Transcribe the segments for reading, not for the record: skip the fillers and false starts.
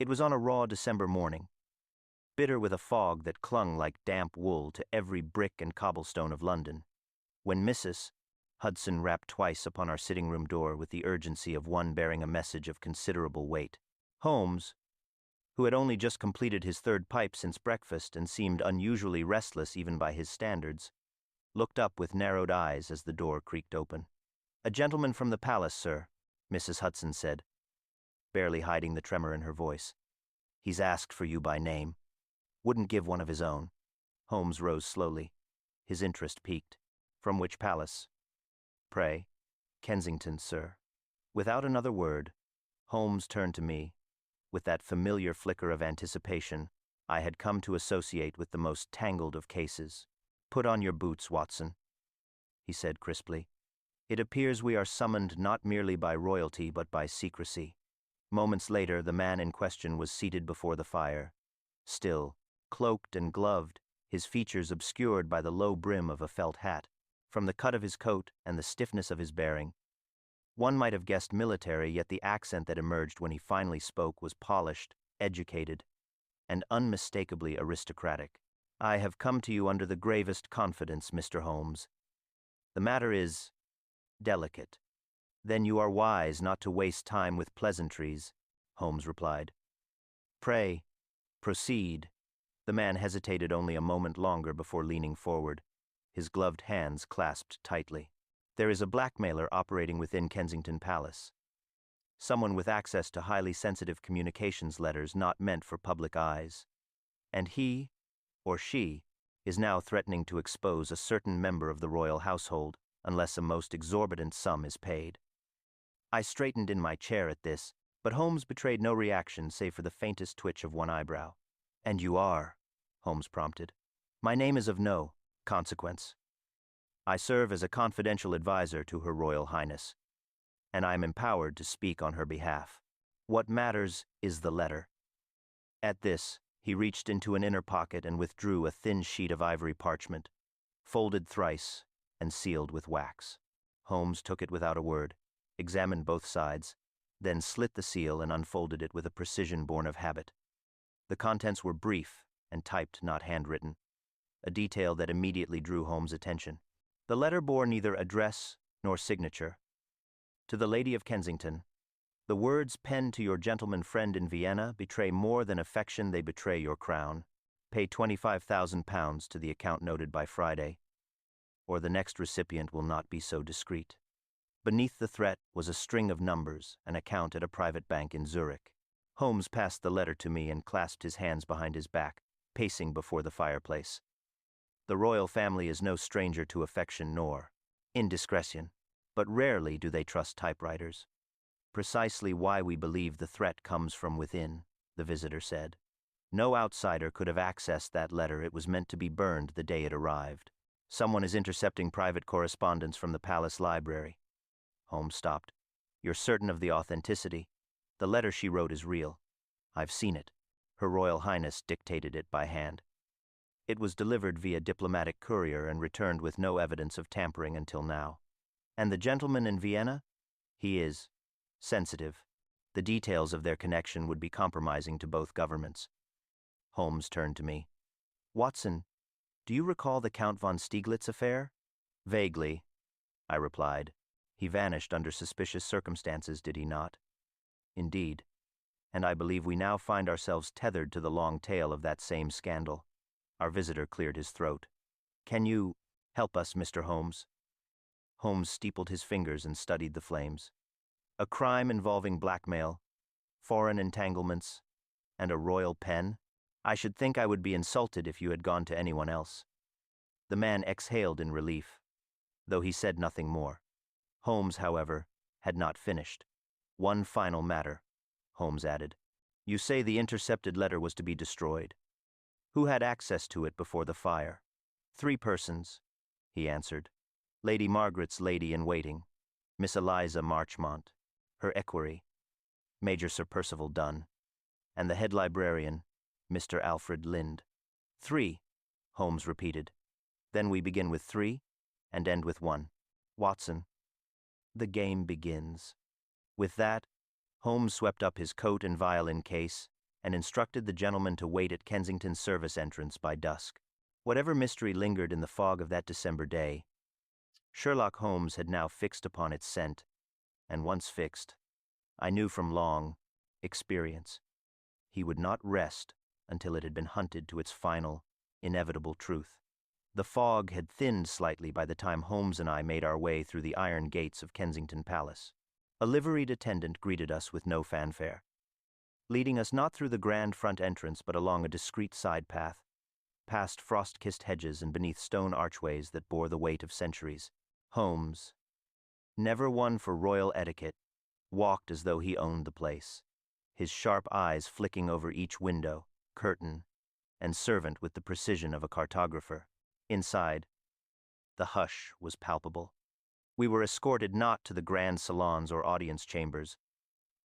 It was on a raw December morning, bitter with a fog that clung like damp wool to every brick and cobblestone of London, when Mrs. Hudson rapped twice upon our sitting-room door with the urgency of one bearing a message of considerable weight. Holmes, who had only just completed his third pipe since breakfast and seemed unusually restless even by his standards, looked up with narrowed eyes as the door creaked open. "A gentleman from the palace, sir," Mrs. Hudson said, barely hiding the tremor in her voice. "He's asked for you by name. Wouldn't give one of his own." Holmes rose slowly, his interest piqued. "From which palace?" "Pray." "Kensington, sir." Without another word, Holmes turned to me, with that familiar flicker of anticipation I had come to associate with the most tangled of cases. "Put on your boots, Watson," he said crisply. "It appears we are summoned not merely by royalty but by secrecy." Moments later, the man in question was seated before the fire, still, cloaked and gloved, his features obscured by the low brim of a felt hat. From the cut of his coat and the stiffness of his bearing, one might have guessed military, yet the accent that emerged when he finally spoke was polished, educated, and unmistakably aristocratic. "I have come to you under the gravest confidence, Mr. Holmes. The matter is delicate." "Then you are wise not to waste time with pleasantries," Holmes replied. "Pray, proceed." The man hesitated only a moment longer before leaning forward, his gloved hands clasped tightly. "There is a blackmailer operating within Kensington Palace. Someone with access to highly sensitive communications letters not meant for public eyes. And he, or she, is now threatening to expose a certain member of the royal household unless a most exorbitant sum is paid." I straightened in my chair at this, but Holmes betrayed no reaction save for the faintest twitch of one eyebrow. "And you are?" Holmes prompted. "My name is of no consequence. I serve as a confidential advisor to Her Royal Highness, and I am empowered to speak on her behalf. What matters is the letter." At this, he reached into an inner pocket and withdrew a thin sheet of ivory parchment, folded thrice and sealed with wax. Holmes took it without a word, examined both sides, then slit the seal and unfolded it with a precision born of habit. The contents were brief and typed, not handwritten, a detail that immediately drew Holmes' attention. The letter bore neither address nor signature. "To the Lady of Kensington, the words penned to your gentleman friend in Vienna betray more than affection, they betray your crown. Pay £25,000 to the account noted by Friday, or the next recipient will not be so discreet." Beneath the threat was a string of numbers, an account at a private bank in Zurich. Holmes passed the letter to me and clasped his hands behind his back, pacing before the fireplace. The royal family is no stranger to affection nor indiscretion, but rarely do they trust typewriters. "Precisely why we believe the threat comes from within," the visitor said. "No outsider could have accessed that letter. It was meant to be burned the day it arrived. Someone is intercepting private correspondence from the palace library." Holmes stopped. "You're certain of the authenticity? The letter she wrote is real. I've seen it. Her Royal Highness dictated it by hand. It was delivered via diplomatic courier and returned with no evidence of tampering until now. And the gentleman in Vienna? He is sensitive. The details of their connection would be compromising to both governments." Holmes turned to me. "Watson, do you recall the Count von Stieglitz affair?" "Vaguely," I replied. "He vanished under suspicious circumstances, did he not?" "Indeed. And I believe we now find ourselves tethered to the long tail of that same scandal." Our visitor cleared his throat. "Can you help us, Mr. Holmes?" Holmes steepled his fingers and studied the flames. "A crime involving blackmail, foreign entanglements, and a royal pen? I should think I would be insulted if you had gone to anyone else." The man exhaled in relief, though he said nothing more. Holmes, however, had not finished. "One final matter," Holmes added. "You say the intercepted letter was to be destroyed. Who had access to it before the fire?" "Three persons," he answered. "Lady Margaret's lady-in-waiting, Miss Eliza Marchmont, her equerry, Major Sir Percival Dunn, and the head librarian, Mr. Alfred Lind." "Three," Holmes repeated. "Then we begin with three and end with one. Watson, the game begins." With that, Holmes swept up his coat and violin case and instructed the gentleman to wait at Kensington service entrance by dusk. Whatever mystery lingered in the fog of that December day, Sherlock Holmes had now fixed upon its scent, and once fixed, I knew from long experience, he would not rest until it had been hunted to its final, inevitable truth. The fog had thinned slightly by the time Holmes and I made our way through the iron gates of Kensington Palace. A liveried attendant greeted us with no fanfare, leading us not through the grand front entrance but along a discreet side path, past frost-kissed hedges and beneath stone archways that bore the weight of centuries. Holmes, never one for royal etiquette, walked as though he owned the place, his sharp eyes flicking over each window, curtain, and servant with the precision of a cartographer. Inside, the hush was palpable. We were escorted not to the grand salons or audience chambers,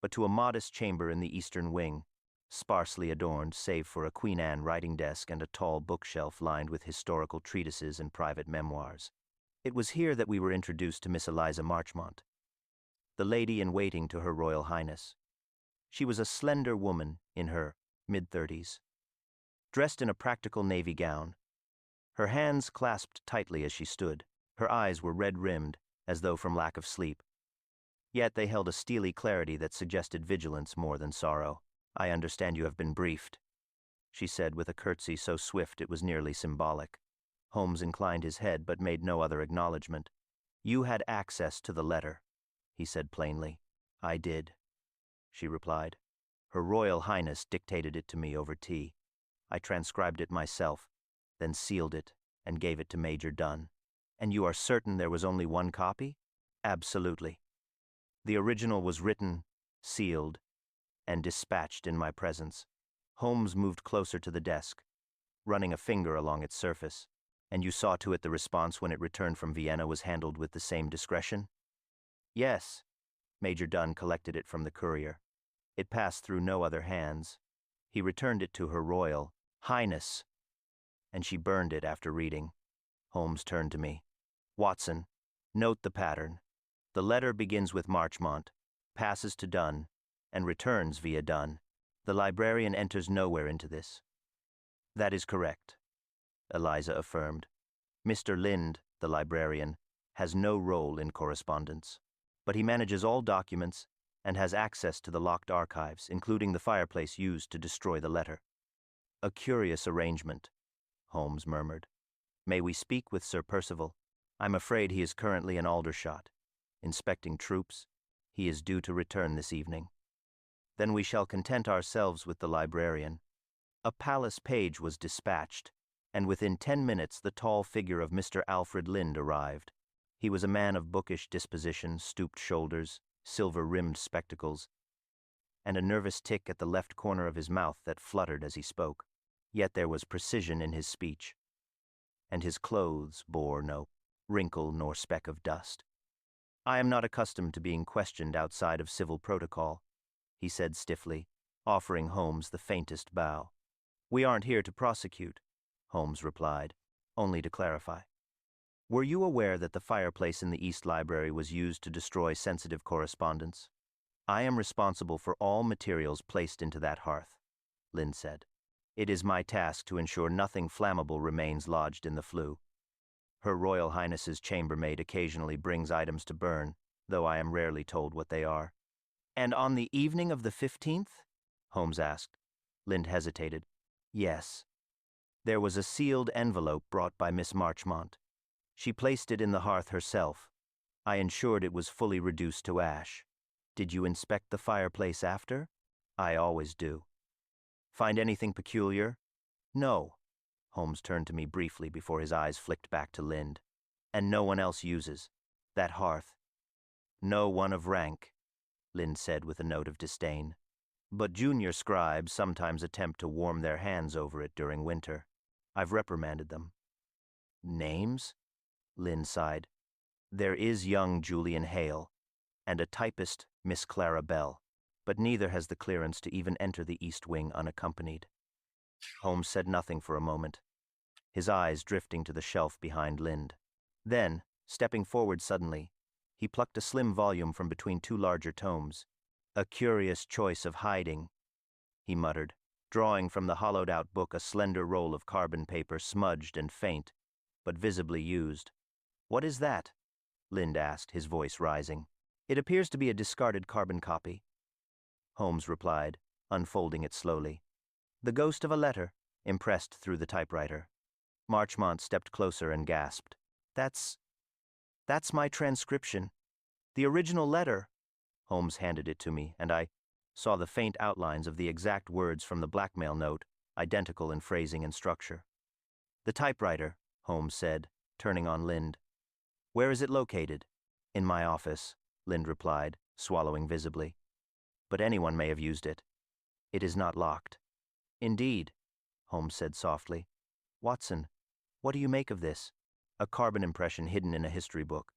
but to a modest chamber in the eastern wing, sparsely adorned save for a Queen Anne writing desk and a tall bookshelf lined with historical treatises and private memoirs. It was here that we were introduced to Miss Eliza Marchmont, the lady-in-waiting to Her Royal Highness. She was a slender woman in her mid-30s, dressed in a practical navy gown. Her hands clasped tightly as she stood. Her eyes were red-rimmed, as though from lack of sleep. Yet they held a steely clarity that suggested vigilance more than sorrow. "I understand you have been briefed," she said with a curtsy so swift it was nearly symbolic. Holmes inclined his head but made no other acknowledgement. "You had access to the letter," he said plainly. "I did," she replied. "Her Royal Highness dictated it to me over tea. I transcribed it myself, then sealed it and gave it to Major Dunn." "And you are certain there was only one copy?" "Absolutely. The original was written, sealed, and dispatched in my presence." Holmes moved closer to the desk, running a finger along its surface. "And you saw to it the response when it returned from Vienna was handled with the same discretion?" "Yes." Major Dunn collected it from the courier. "It passed through no other hands. He returned it to Her Royal Highness, and she burned it after reading." Holmes turned to me. "Watson, note the pattern. The letter begins with Marchmont, passes to Dunn, and returns via Dunn. The librarian enters nowhere into this." "That is correct," Eliza affirmed. "Mr. Lind, the librarian, has no role in correspondence, but he manages all documents and has access to the locked archives, including the fireplace used to destroy the letter." "A curious arrangement," Holmes murmured. "May we speak with Sir Percival?" "I'm afraid he is currently in Aldershot, inspecting troops. He is due to return this evening." "Then we shall content ourselves with the librarian." A palace page was dispatched, and within 10 minutes the tall figure of Mr. Alfred Lind arrived. He was a man of bookish disposition, stooped shoulders, silver-rimmed spectacles, and a nervous tic at the left corner of his mouth that fluttered as he spoke. Yet there was precision in his speech, and his clothes bore no wrinkle nor speck of dust. "I am not accustomed to being questioned outside of civil protocol," he said stiffly, offering Holmes the faintest bow. "We aren't here to prosecute," Holmes replied, "only to clarify. Were you aware that the fireplace in the East Library was used to destroy sensitive correspondence?" "I am responsible for all materials placed into that hearth," Lind said. "It is my task to ensure nothing flammable remains lodged in the flue. Her Royal Highness's chambermaid occasionally brings items to burn, though I am rarely told what they are." "And on the evening of the 15th? Holmes asked. Lind hesitated. "Yes. There was a sealed envelope brought by Miss Marchmont. She placed it in the hearth herself. I ensured it was fully reduced to ash. Did you inspect the fireplace after?" "I always do." "Find anything peculiar?" "No." Holmes turned to me briefly before his eyes flicked back to Lind. "And no one else uses that hearth?" "No one of rank," Lind said with a note of disdain. "But junior scribes sometimes attempt to warm their hands over it during winter. I've reprimanded them." "Names?" Lind sighed. "There is young Julian Hale, and a typist, Miss Clara Bell, but neither has the clearance to even enter the East Wing unaccompanied." Holmes said nothing for a moment, his eyes drifting to the shelf behind Lind. Then, stepping forward suddenly, he plucked a slim volume from between two larger tomes. "A curious choice of hiding," he muttered. drawing from the hollowed-out book a slender roll of carbon paper smudged and faint, but visibly used. "What is that?" Lind asked, his voice rising. "It appears to be a discarded carbon copy," Holmes replied, unfolding it slowly. "The ghost of a letter," impressed through the typewriter. Marchmont stepped closer and gasped. That's my transcription. The original letter." Holmes handed it to me, and I saw the faint outlines of the exact words from the Blackmail note, identical in phrasing and structure. "The typewriter," Holmes said, turning on Lind. "Where is it located?" "In my office," Lind replied, swallowing visibly. "But anyone may have used it. It is not locked." "Indeed," Holmes said softly. "Watson, what do you make of this? A carbon impression hidden in a history book.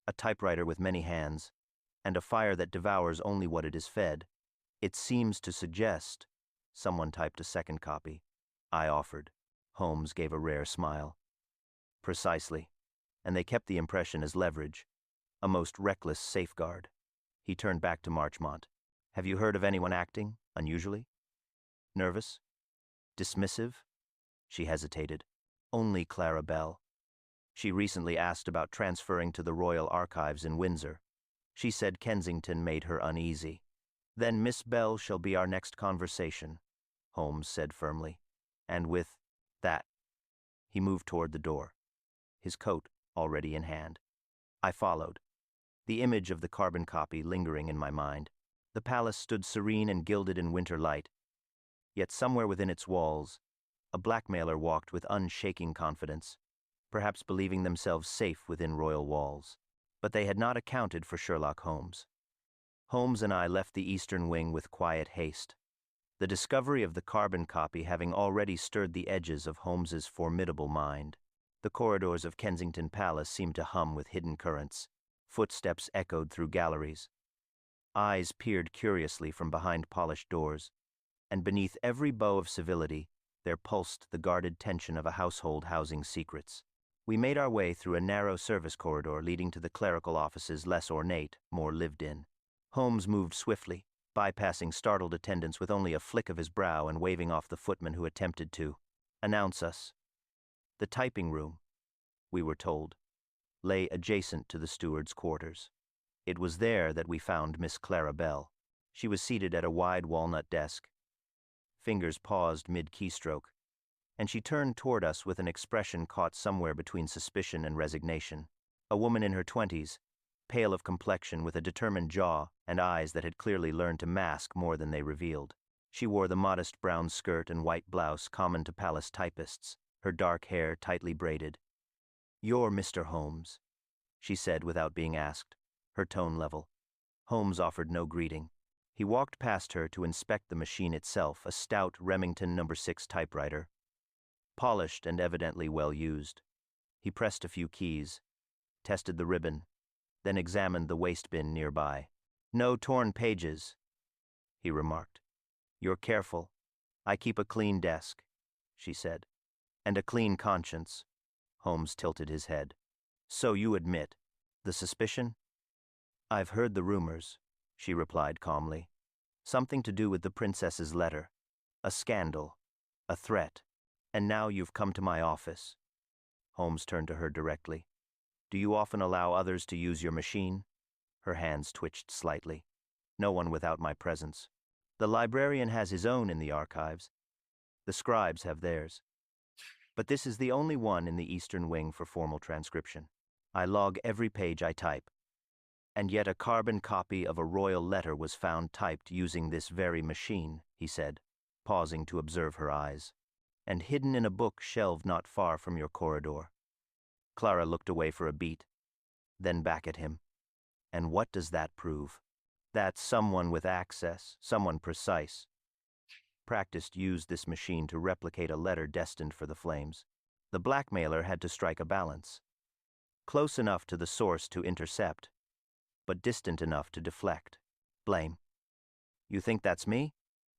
A typewriter with many hands, and a fire that devours only what it is fed. It seems to suggest—" Someone typed a second copy. I offered. Holmes gave a rare smile. "Precisely. And they kept the impression as leverage, a most reckless safeguard." He turned back to Marchmont. "Have you heard of anyone acting unusually? Nervous? Dismissive?" She hesitated. "Only Clara Bell. She recently asked about transferring to the Royal Archives in Windsor. She said Kensington made her uneasy." "Then Miss Bell shall be our next conversation," Holmes said firmly. And with that, he moved toward the door, his coat already in hand. I followed, the image of the carbon copy lingering in my mind. The palace stood serene and gilded in winter light, yet somewhere within its walls, a blackmailer walked with unshaking confidence, perhaps believing themselves safe within royal walls. But they had not accounted for Sherlock Holmes. Holmes and I left the eastern wing with quiet haste, the discovery of the carbon copy having already stirred the edges of Holmes's formidable mind. The corridors of Kensington Palace seemed to hum with hidden currents. Footsteps echoed through galleries. Eyes peered curiously from behind polished doors, and beneath every bow of civility there pulsed the guarded tension of a household housing secrets. We made our way through a narrow service corridor leading to the clerical offices, less ornate, more lived in. Holmes moved swiftly, bypassing startled attendants with only a flick of his brow and waving off the footman who attempted to announce us. The typing room, we were told, lay adjacent to the steward's quarters. It was there that we found Miss Clara Bell. She was seated at a wide walnut desk. Fingers paused mid-keystroke, and she turned toward us with an expression caught somewhere between suspicion and resignation. A woman in her 20s, pale of complexion with a determined jaw and eyes that had clearly learned to mask more than they revealed. She wore the modest brown skirt and white blouse common to palace typists, her dark hair tightly braided. "You're Mr. Holmes," she said without being asked, her tone level. Holmes offered no greeting. He walked past her to inspect the machine itself, a stout Remington No. 6 typewriter, polished and evidently well used. He pressed a few keys, tested the ribbon, then examined the waste bin nearby. "No torn pages," he remarked. "You're careful. I keep a clean desk," she said. "And a clean conscience." Holmes tilted his head. "So you admit the suspicion?" "I've heard the rumors," she replied calmly. "Something to do with the princess's letter. A scandal. A threat. And now you've come to my office." Holmes turned to her directly. "Do you often allow others to use your machine?" Her hands twitched slightly. "No one without my presence. The librarian has his own in the archives. The scribes have theirs. But this is the only one in the Eastern Wing for formal transcription. I log every page I type. And yet a carbon copy of a royal letter was found typed using this very machine," he said, pausing to observe her eyes. "And hidden in a book shelved not far from your corridor." Clara looked away for a beat, then back at him. "And what does that prove?" "That someone with access, someone precise, practiced used this machine to replicate a letter destined for the flames. The blackmailer had to strike a balance. Close enough to the source to intercept, but distant enough to deflect. Blame. You think that's me?"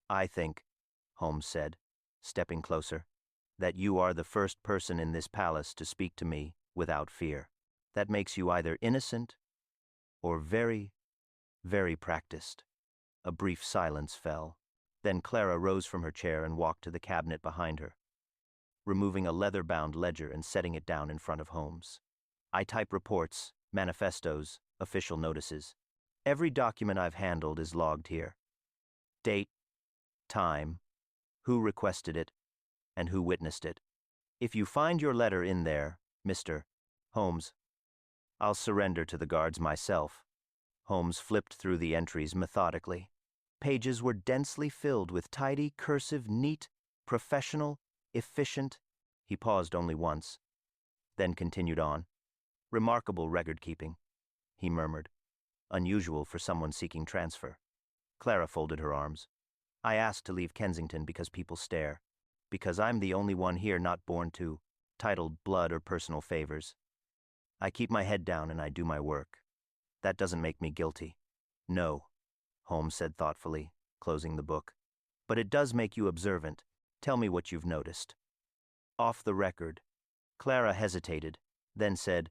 "I think," Holmes said, stepping closer, "that you are the first person in this palace to speak to me without fear. That makes you either innocent or very, very practiced." A brief silence fell. Then Clara rose from her chair and walked to the cabinet behind her, removing a leather-bound ledger and setting it down in front of Holmes. I type reports, manifestos, official notices. Every document I've handled is logged here. Date, time, who requested it, and who witnessed it. If you find your letter in there, Mr. Holmes, I'll surrender to the guards myself. Holmes flipped through the entries methodically. Pages were densely filled with tidy, cursive, neat, professional, efficient. He paused only once, then continued on. Remarkable record-keeping, he murmured. Unusual for someone seeking transfer. Clara folded her arms. I asked to leave Kensington because people stare. Because I'm the only one here not born to titled blood or personal favors. I keep my head down and I do my work. That doesn't make me guilty. No, Holmes said thoughtfully, closing the book. But it does make you observant. Tell me what you've noticed. Off the record. Clara hesitated, then said,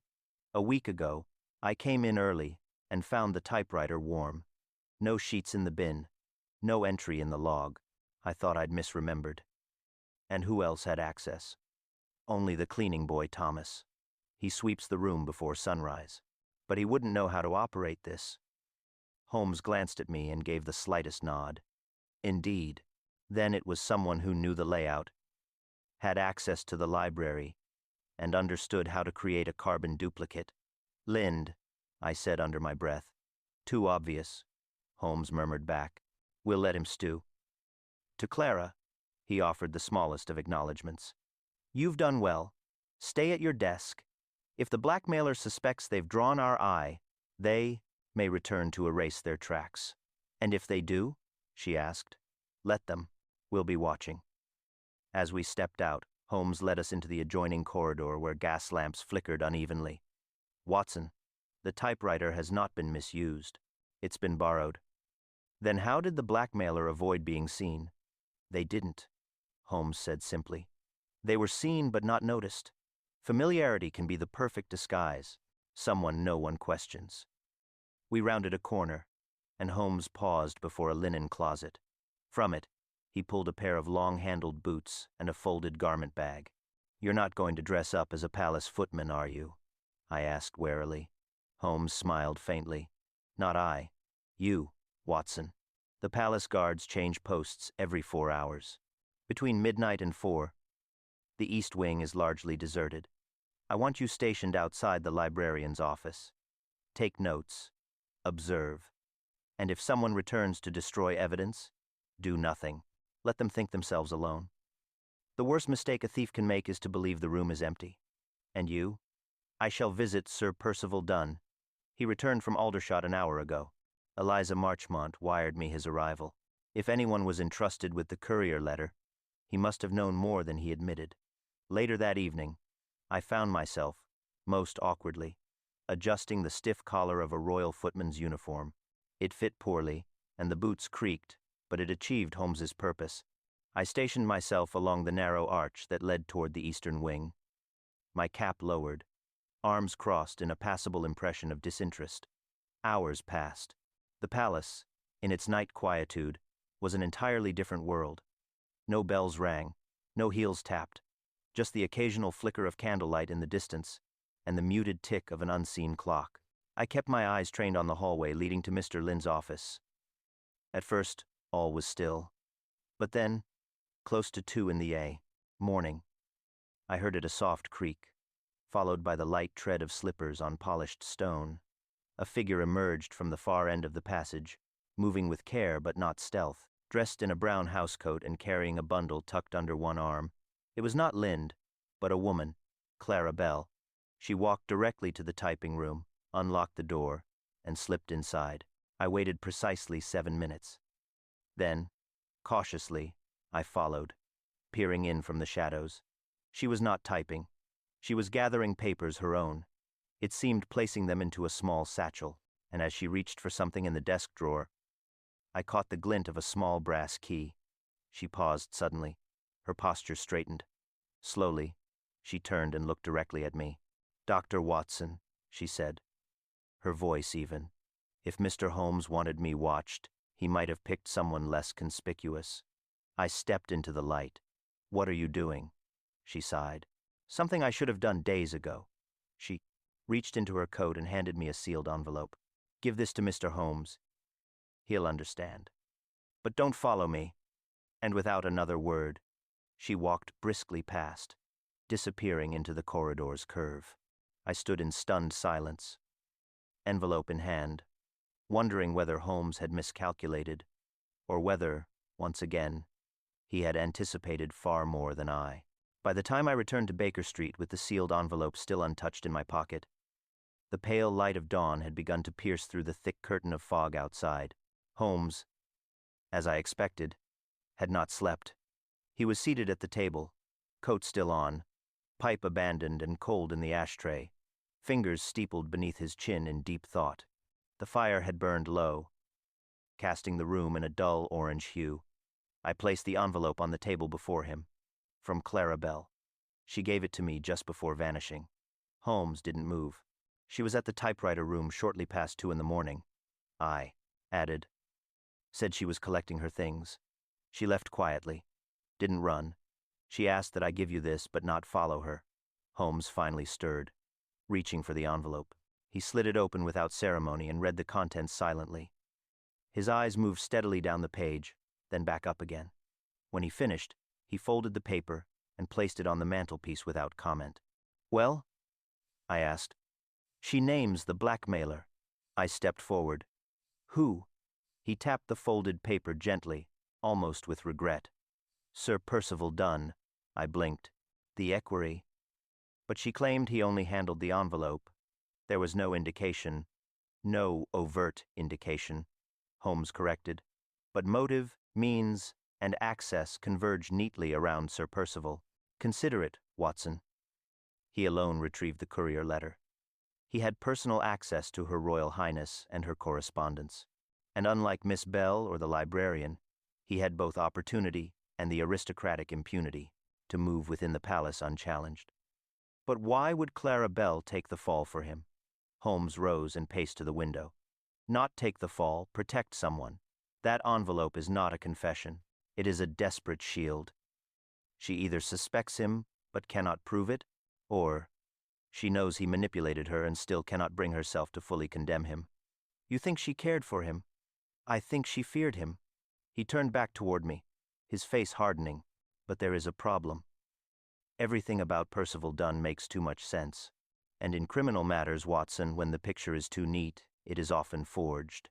A week ago, I came in early and found the typewriter warm. No sheets in the bin. No entry in the log. I thought I'd misremembered. And who else had access? Only the cleaning boy, Thomas. He sweeps the room before sunrise. But he wouldn't know how to operate this. Holmes glanced at me and gave the slightest nod. Indeed. Then it was someone who knew the layout, had access to the library, and understood how to create a carbon duplicate. Lind, I said under my breath. Too obvious, Holmes murmured back. We'll let him stew. To Clara, he offered the smallest of acknowledgments. You've done well. Stay at your desk. If the blackmailer suspects they've drawn our eye, they may return to erase their tracks. And if they do, she asked, let them. We'll be watching. As we stepped out, Holmes led us into the adjoining corridor where gas lamps flickered unevenly. Watson, the typewriter has not been misused. It's been borrowed. Then how did the blackmailer avoid being seen? They didn't, Holmes said simply. They were seen but not noticed. Familiarity can be the perfect disguise, someone no one questions. We rounded a corner, and Holmes paused before a linen closet. From it, he pulled a pair of long-handled boots and a folded garment bag. You're not going to dress up as a palace footman, are you? I asked warily. Holmes smiled faintly. Not I. You, Watson. The palace guards change posts every 4 hours. Between midnight and 4, the East Wing is largely deserted. I want you stationed outside the librarian's office. Take notes. Observe. And if someone returns to destroy evidence, do nothing. Let them think themselves alone. The worst mistake a thief can make is to believe the room is empty. And you? I shall visit Sir Percival Dunn. He returned from Aldershot an hour ago. Eliza Marchmont wired me his arrival. If anyone was entrusted with the courier letter, he must have known more than he admitted. Later that evening, I found myself, most awkwardly, adjusting the stiff collar of a royal footman's uniform. It fit poorly, and the boots creaked, but it achieved Holmes's purpose. I stationed myself along the narrow arch that led toward the eastern wing. My cap lowered, arms crossed in a passable impression of disinterest. Hours passed. The palace, in its night quietude, was an entirely different world. No bells rang, no heels tapped, just the occasional flicker of candlelight in the distance and the muted tick of an unseen clock. I kept my eyes trained on the hallway leading to Mr. Lynn's office. At first, all was still. But then, close to 2 in the morning, I heard it a soft creak, followed by the light tread of slippers on polished stone. A figure emerged from the far end of the passage, moving with care but not stealth, dressed in a brown housecoat and carrying a bundle tucked under one arm. It was not Lind, but a woman, Clara Bell. She walked directly to the typing room, unlocked the door, and slipped inside. I waited precisely 7 minutes. Then, cautiously, I followed, peering in from the shadows. She was not typing. She was gathering papers her own. It seemed placing them into a small satchel, and as she reached for something in the desk drawer, I caught the glint of a small brass key. She paused suddenly. Her posture straightened. Slowly, she turned and looked directly at me. Dr. Watson, she said, her voice even. If Mr. Holmes wanted me watched, he might have picked someone less conspicuous. I stepped into the light. "What are you doing?" she sighed. "Something I should have done days ago." She reached into her coat and handed me a sealed envelope. "Give this to Mr. Holmes. He'll understand. But don't follow me." And without another word, she walked briskly past, disappearing into the corridor's curve. I stood in stunned silence, envelope in hand, wondering whether Holmes had miscalculated, or whether, once again, he had anticipated far more than I. By the time I returned to Baker Street with the sealed envelope still untouched in my pocket, the pale light of dawn had begun to pierce through the thick curtain of fog outside. Holmes, as I expected, had not slept. He was seated at the table, coat still on, pipe abandoned and cold in the ashtray, fingers steepled beneath his chin in deep thought. The fire had burned low, casting the room in a dull orange hue. I placed the envelope on the table before him. From Clara Bell. She gave it to me just before vanishing. Holmes didn't move. She was at the typewriter room shortly past 2 in the morning. I added. Said she was collecting her things. She left quietly. Didn't run. She asked that I give you this but not follow her. Holmes finally stirred, reaching for the envelope. He slid it open without ceremony and read the contents silently. His eyes moved steadily down the page, then back up again. When he finished, he folded the paper and placed it on the mantelpiece without comment. "Well?" I asked. "She names the blackmailer." I stepped forward. "Who?" He tapped the folded paper gently, almost with regret. "Sir Percival Dunn." I blinked. "The equerry." But she claimed he only handled the envelope. There was no indication, no overt indication, Holmes corrected. But motive, means, and access converge neatly around Sir Percival. Consider it, Watson. He alone retrieved the courier letter. He had personal access to Her Royal Highness and her correspondence. And unlike Miss Bell or the librarian, he had both opportunity and the aristocratic impunity to move within the palace unchallenged. But why would Clara Bell take the fall for him? Holmes rose and paced to the window. Not take the fall, protect someone. That envelope is not a confession. It is a desperate shield. She either suspects him but cannot prove it, or she knows he manipulated her and still cannot bring herself to fully condemn him. You think she cared for him? I think she feared him. He turned back toward me, his face hardening. But there is a problem. Everything about Percival Dunn makes too much sense. And in criminal matters, Watson, when the picture is too neat, it is often forged.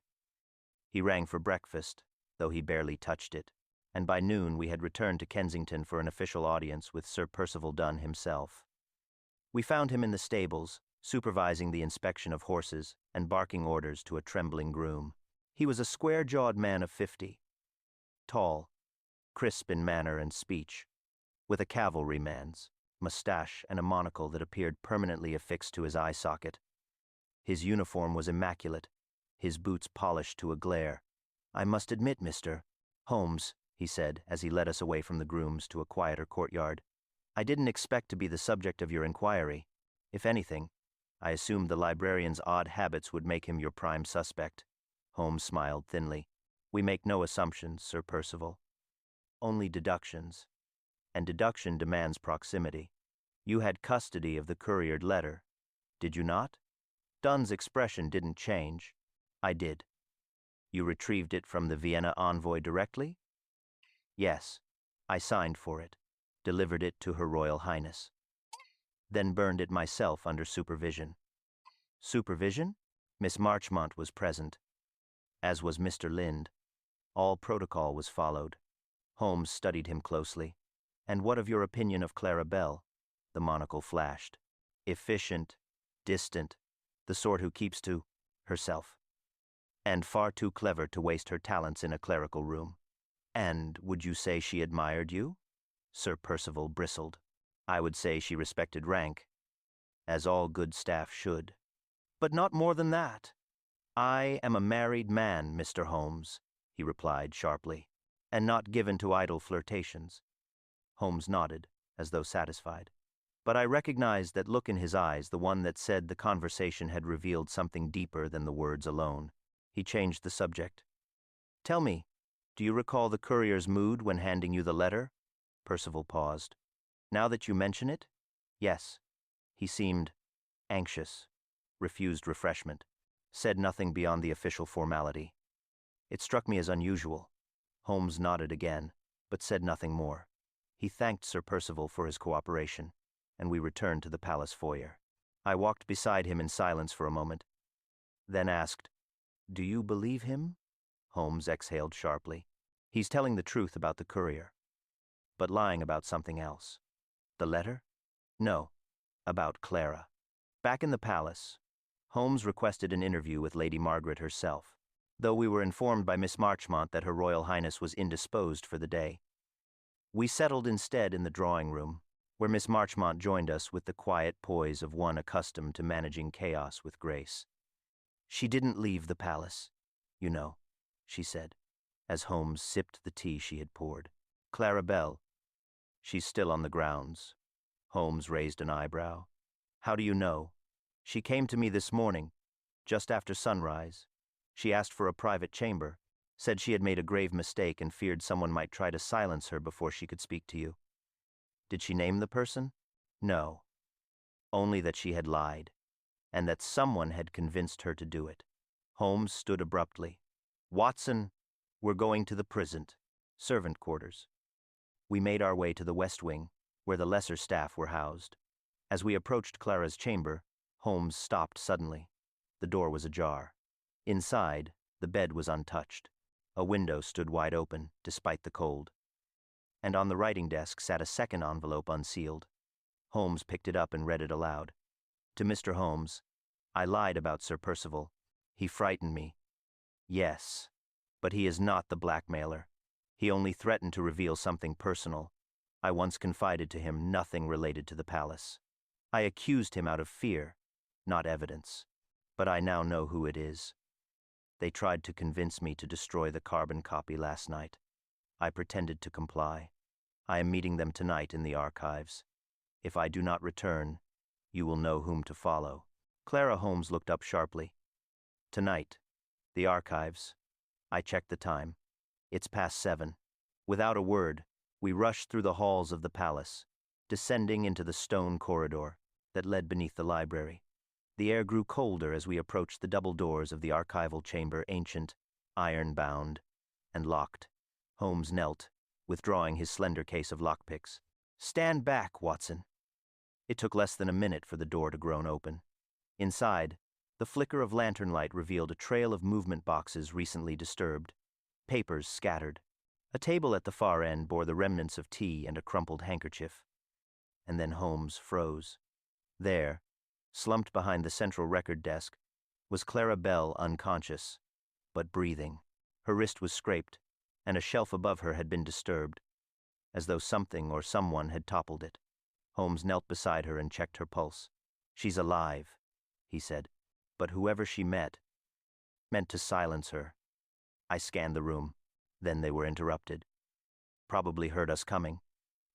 He rang for breakfast, though he barely touched it, and by noon we had returned to Kensington for an official audience with Sir Percival Dunn himself. We found him in the stables, supervising the inspection of horses and barking orders to a trembling groom. He was a square-jawed man of 50, tall, crisp in manner and speech, with a cavalryman's mustache and a monocle that appeared permanently affixed to his eye socket. His uniform was immaculate, his boots polished to a glare. "I must admit, Mr. Holmes," he said as he led us away from the grooms to a quieter courtyard, "I didn't expect to be the subject of your inquiry. If anything, I assumed the librarian's odd habits would make him your prime suspect." Holmes smiled thinly. "We make no assumptions, Sir Percival. Only deductions. And deduction demands proximity. You had custody of the couriered letter, did you not?" Dunn's expression didn't change. "I did." "You retrieved it from the Vienna envoy directly?" "Yes. I signed for it, delivered it to Her Royal Highness, then burned it myself under supervision." "Supervision?" Miss Marchmont was present, as was Mr. Lind. All protocol was followed. Holmes studied him closely. "And what of your opinion of Clara Bell?" The monocle flashed. "Efficient, distant, the sort who keeps to herself, and far too clever to waste her talents in a clerical room." "And would you say she admired you?" Sir Percival bristled. "I would say she respected rank, as all good staff should." "But not more than that." "I am a married man, Mr. Holmes," he replied sharply, "and not given to idle flirtations." Holmes nodded, as though satisfied. But I recognized that look in his eyes, the one that said the conversation had revealed something deeper than the words alone. He changed the subject. "Tell me, Do you recall the courier's mood when handing you the letter? Percival paused. Now that you mention it? Yes. He seemed anxious, refused refreshment, said nothing beyond the official formality. It struck me as unusual. Holmes nodded again, but said nothing more. He thanked Sir Percival for his cooperation, and we returned to the palace foyer. I walked beside him in silence for a moment, then asked, "Do you believe him?" Holmes exhaled sharply. "He's telling the truth about the courier, but lying about something else." "The letter?" "No, about Clara." Back in the palace, Holmes requested an interview with Lady Margaret herself, though we were informed by Miss Marchmont that Her Royal Highness was indisposed for the day. We settled instead in the drawing room, where Miss Marchmont joined us with the quiet poise of one accustomed to managing chaos with grace. "She didn't leave the palace, you know," she said, as Holmes sipped the tea she had poured. "Clara Bell. She's still on the grounds." Holmes raised an eyebrow. "How do you know?" "She came to me this morning, just after sunrise. She asked for a private chamber, said she had made a grave mistake and feared someone might try to silence her before she could speak to you." "Did she name the person?" "No. Only that she had lied, and that someone had convinced her to do it." Holmes stood abruptly. "Watson, we're going to the prison, servant quarters." We made our way to the West Wing, where the lesser staff were housed. As we approached Clara's chamber, Holmes stopped suddenly. The door was ajar. Inside, the bed was untouched. A window stood wide open, despite the cold. And on the writing desk sat a second envelope unsealed. Holmes picked it up and read it aloud. "To Mr. Holmes, I lied about Sir Percival. He frightened me. Yes, but he is not the blackmailer. He only threatened to reveal something personal. I once confided to him nothing related to the palace. I accused him out of fear, not evidence. But I now know who it is. They tried to convince me to destroy the carbon copy last night. I pretended to comply. I am meeting them tonight in the archives. If I do not return, you will know whom to follow." Clara Holmes looked up sharply. "Tonight, the archives." I checked the time. "It's past 7. Without a word, we rushed through the halls of the palace, descending into the stone corridor that led beneath the library. The air grew colder as we approached the double doors of the archival chamber, ancient, iron-bound, and locked. Holmes knelt, withdrawing his slender case of lockpicks. "Stand back, Watson." It took less than a minute for the door to groan open. Inside, the flicker of lantern light revealed a trail of movement boxes recently disturbed, papers scattered. A table at the far end bore the remnants of tea and a crumpled handkerchief. And then Holmes froze. There, slumped behind the central record desk, was Clara Bell, unconscious, but breathing. Her wrist was scraped, and a shelf above her had been disturbed, as though something or someone had toppled it. Holmes knelt beside her and checked her pulse. "She's alive," he said, "but whoever she meant to silence her." I scanned the room. Then they were interrupted. Probably heard us coming.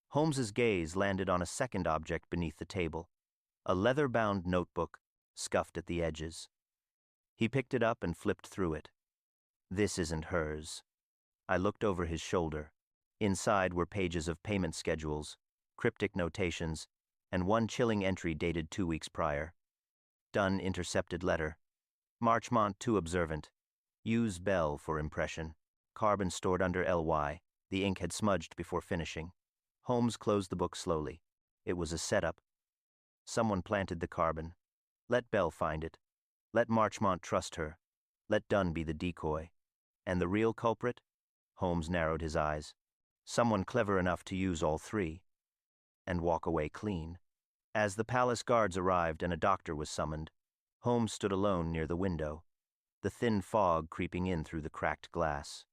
Holmes's gaze landed on a second object beneath the table, a leather-bound notebook, scuffed at the edges. He picked it up and flipped through it. "This isn't hers." I looked over his shoulder. Inside were pages of payment schedules, cryptic notations, and one chilling entry dated 2 weeks prior. "Done intercepted letter. Marchmont too observant. Use Bell for impression. Carbon stored under LY. The ink had smudged before finishing." Holmes closed the book slowly. It was a setup. Someone planted the carbon. Let Bell find it. Let Marchmont trust her. Let Dunn be the decoy. And the real culprit? Holmes narrowed his eyes. Someone clever enough to use all three and walk away clean. As the palace guards arrived and a doctor was summoned, Holmes stood alone near the window, the thin fog creeping in through the cracked glass.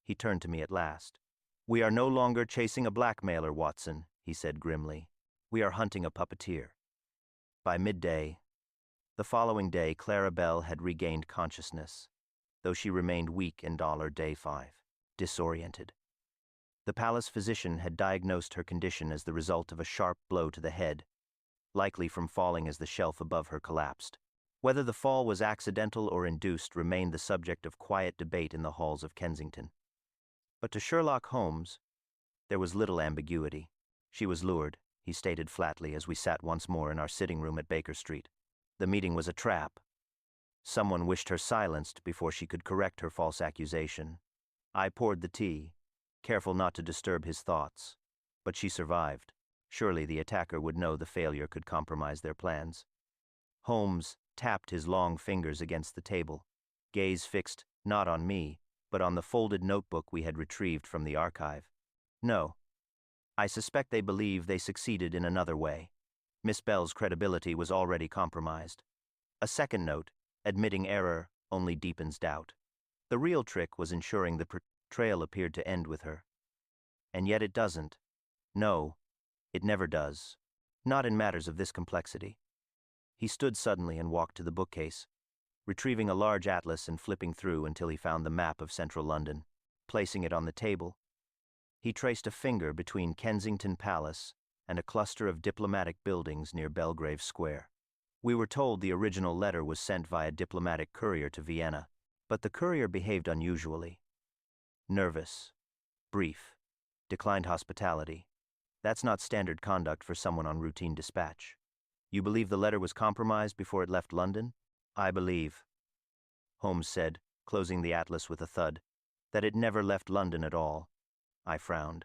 He turned to me at last. "We are no longer chasing a blackmailer, Watson," he said grimly. "We are hunting a puppeteer." By midday, the following day, Clara Bell had regained consciousness, though she remained weak in Day 5, disoriented. The palace physician had diagnosed her condition as the result of a sharp blow to the head, likely from falling as the shelf above her collapsed. Whether the fall was accidental or induced remained the subject of quiet debate in the halls of Kensington. But to Sherlock Holmes, there was little ambiguity. She was lured, he stated flatly as we sat once more in our sitting room at Baker Street. The meeting was a trap. Someone wished her silenced before she could correct her false accusation. I poured the tea, careful not to disturb his thoughts. But she survived. Surely the attacker would know the failure could compromise their plans. Holmes tapped his long fingers against the table, gaze fixed not on me, but on the folded notebook we had retrieved from the archive. No. I suspect they believe they succeeded in another way. Miss Bell's credibility was already compromised. A second note, admitting error, only deepens doubt. The real trick was ensuring the portrayal appeared to end with her. And yet it doesn't. No, it never does. Not in matters of this complexity. He stood suddenly and walked to the bookcase, retrieving a large atlas and flipping through until he found the map of central London. Placing it on the table, he traced a finger between Kensington Palace and a cluster of diplomatic buildings near Belgrave Square. We were told the original letter was sent via diplomatic courier to Vienna, but the courier behaved unusually. Nervous, brief, declined hospitality. That's not standard conduct for someone on routine dispatch. You believe the letter was compromised before it left London? I believe, Holmes said, closing the atlas with a thud, that it never left London at all. I frowned.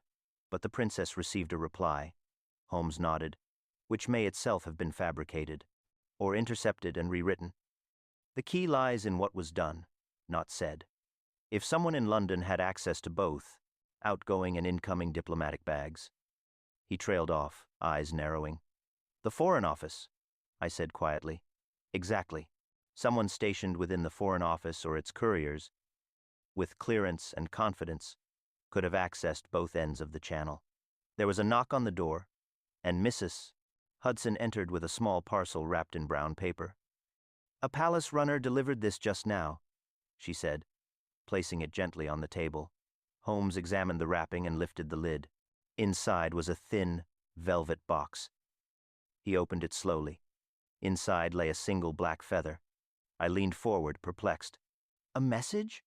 But the princess received a reply. Holmes nodded, which may itself have been fabricated, or intercepted and rewritten. The key lies in what was done, not said. If someone in London had access to both, outgoing and incoming diplomatic bags. He trailed off, eyes narrowing. The Foreign Office, I said quietly. Exactly. Someone stationed within the Foreign Office or its couriers, with clearance and confidence, could have accessed both ends of the channel. There was a knock on the door, and Mrs. Hudson entered with a small parcel wrapped in brown paper. A palace runner delivered this just now, she said, placing it gently on the table. Holmes examined the wrapping and lifted the lid. Inside was a thin, velvet box. He opened it slowly. Inside lay a single black feather. I leaned forward, perplexed. A message?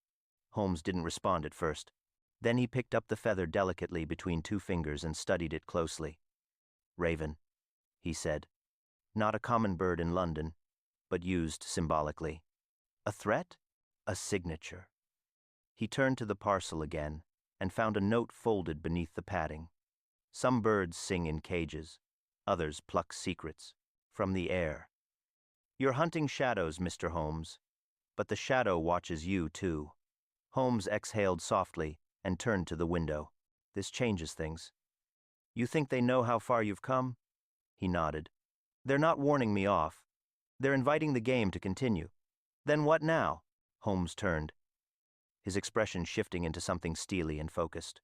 Holmes didn't respond at first. Then he picked up the feather delicately between two fingers and studied it closely. Raven, he said. Not a common bird in London, but used symbolically. A threat? A signature. He turned to the parcel again and found a note folded beneath the padding. Some birds sing in cages. Others pluck secrets from the air. You're hunting shadows, Mr. Holmes, but the shadow watches you, too. Holmes exhaled softly and turned to the window. This changes things. You think they know how far you've come? He nodded. They're not warning me off. They're inviting the game to continue. Then what now? Holmes turned, his expression shifting into something steely and focused.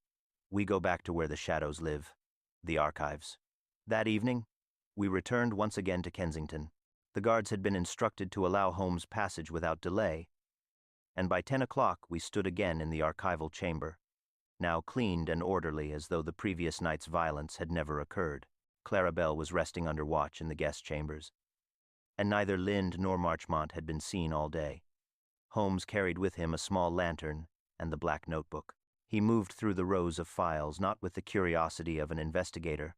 We go back to where the shadows live, the archives. That evening, we returned once again to Kensington. The guards had been instructed to allow Holmes passage without delay, and by 10 o'clock we stood again in the archival chamber, now cleaned and orderly as though the previous night's violence had never occurred. Clarabelle was resting under watch in the guest chambers, and neither Lind nor Marchmont had been seen all day. Holmes carried with him a small lantern and the black notebook. He moved through the rows of files not with the curiosity of an investigator,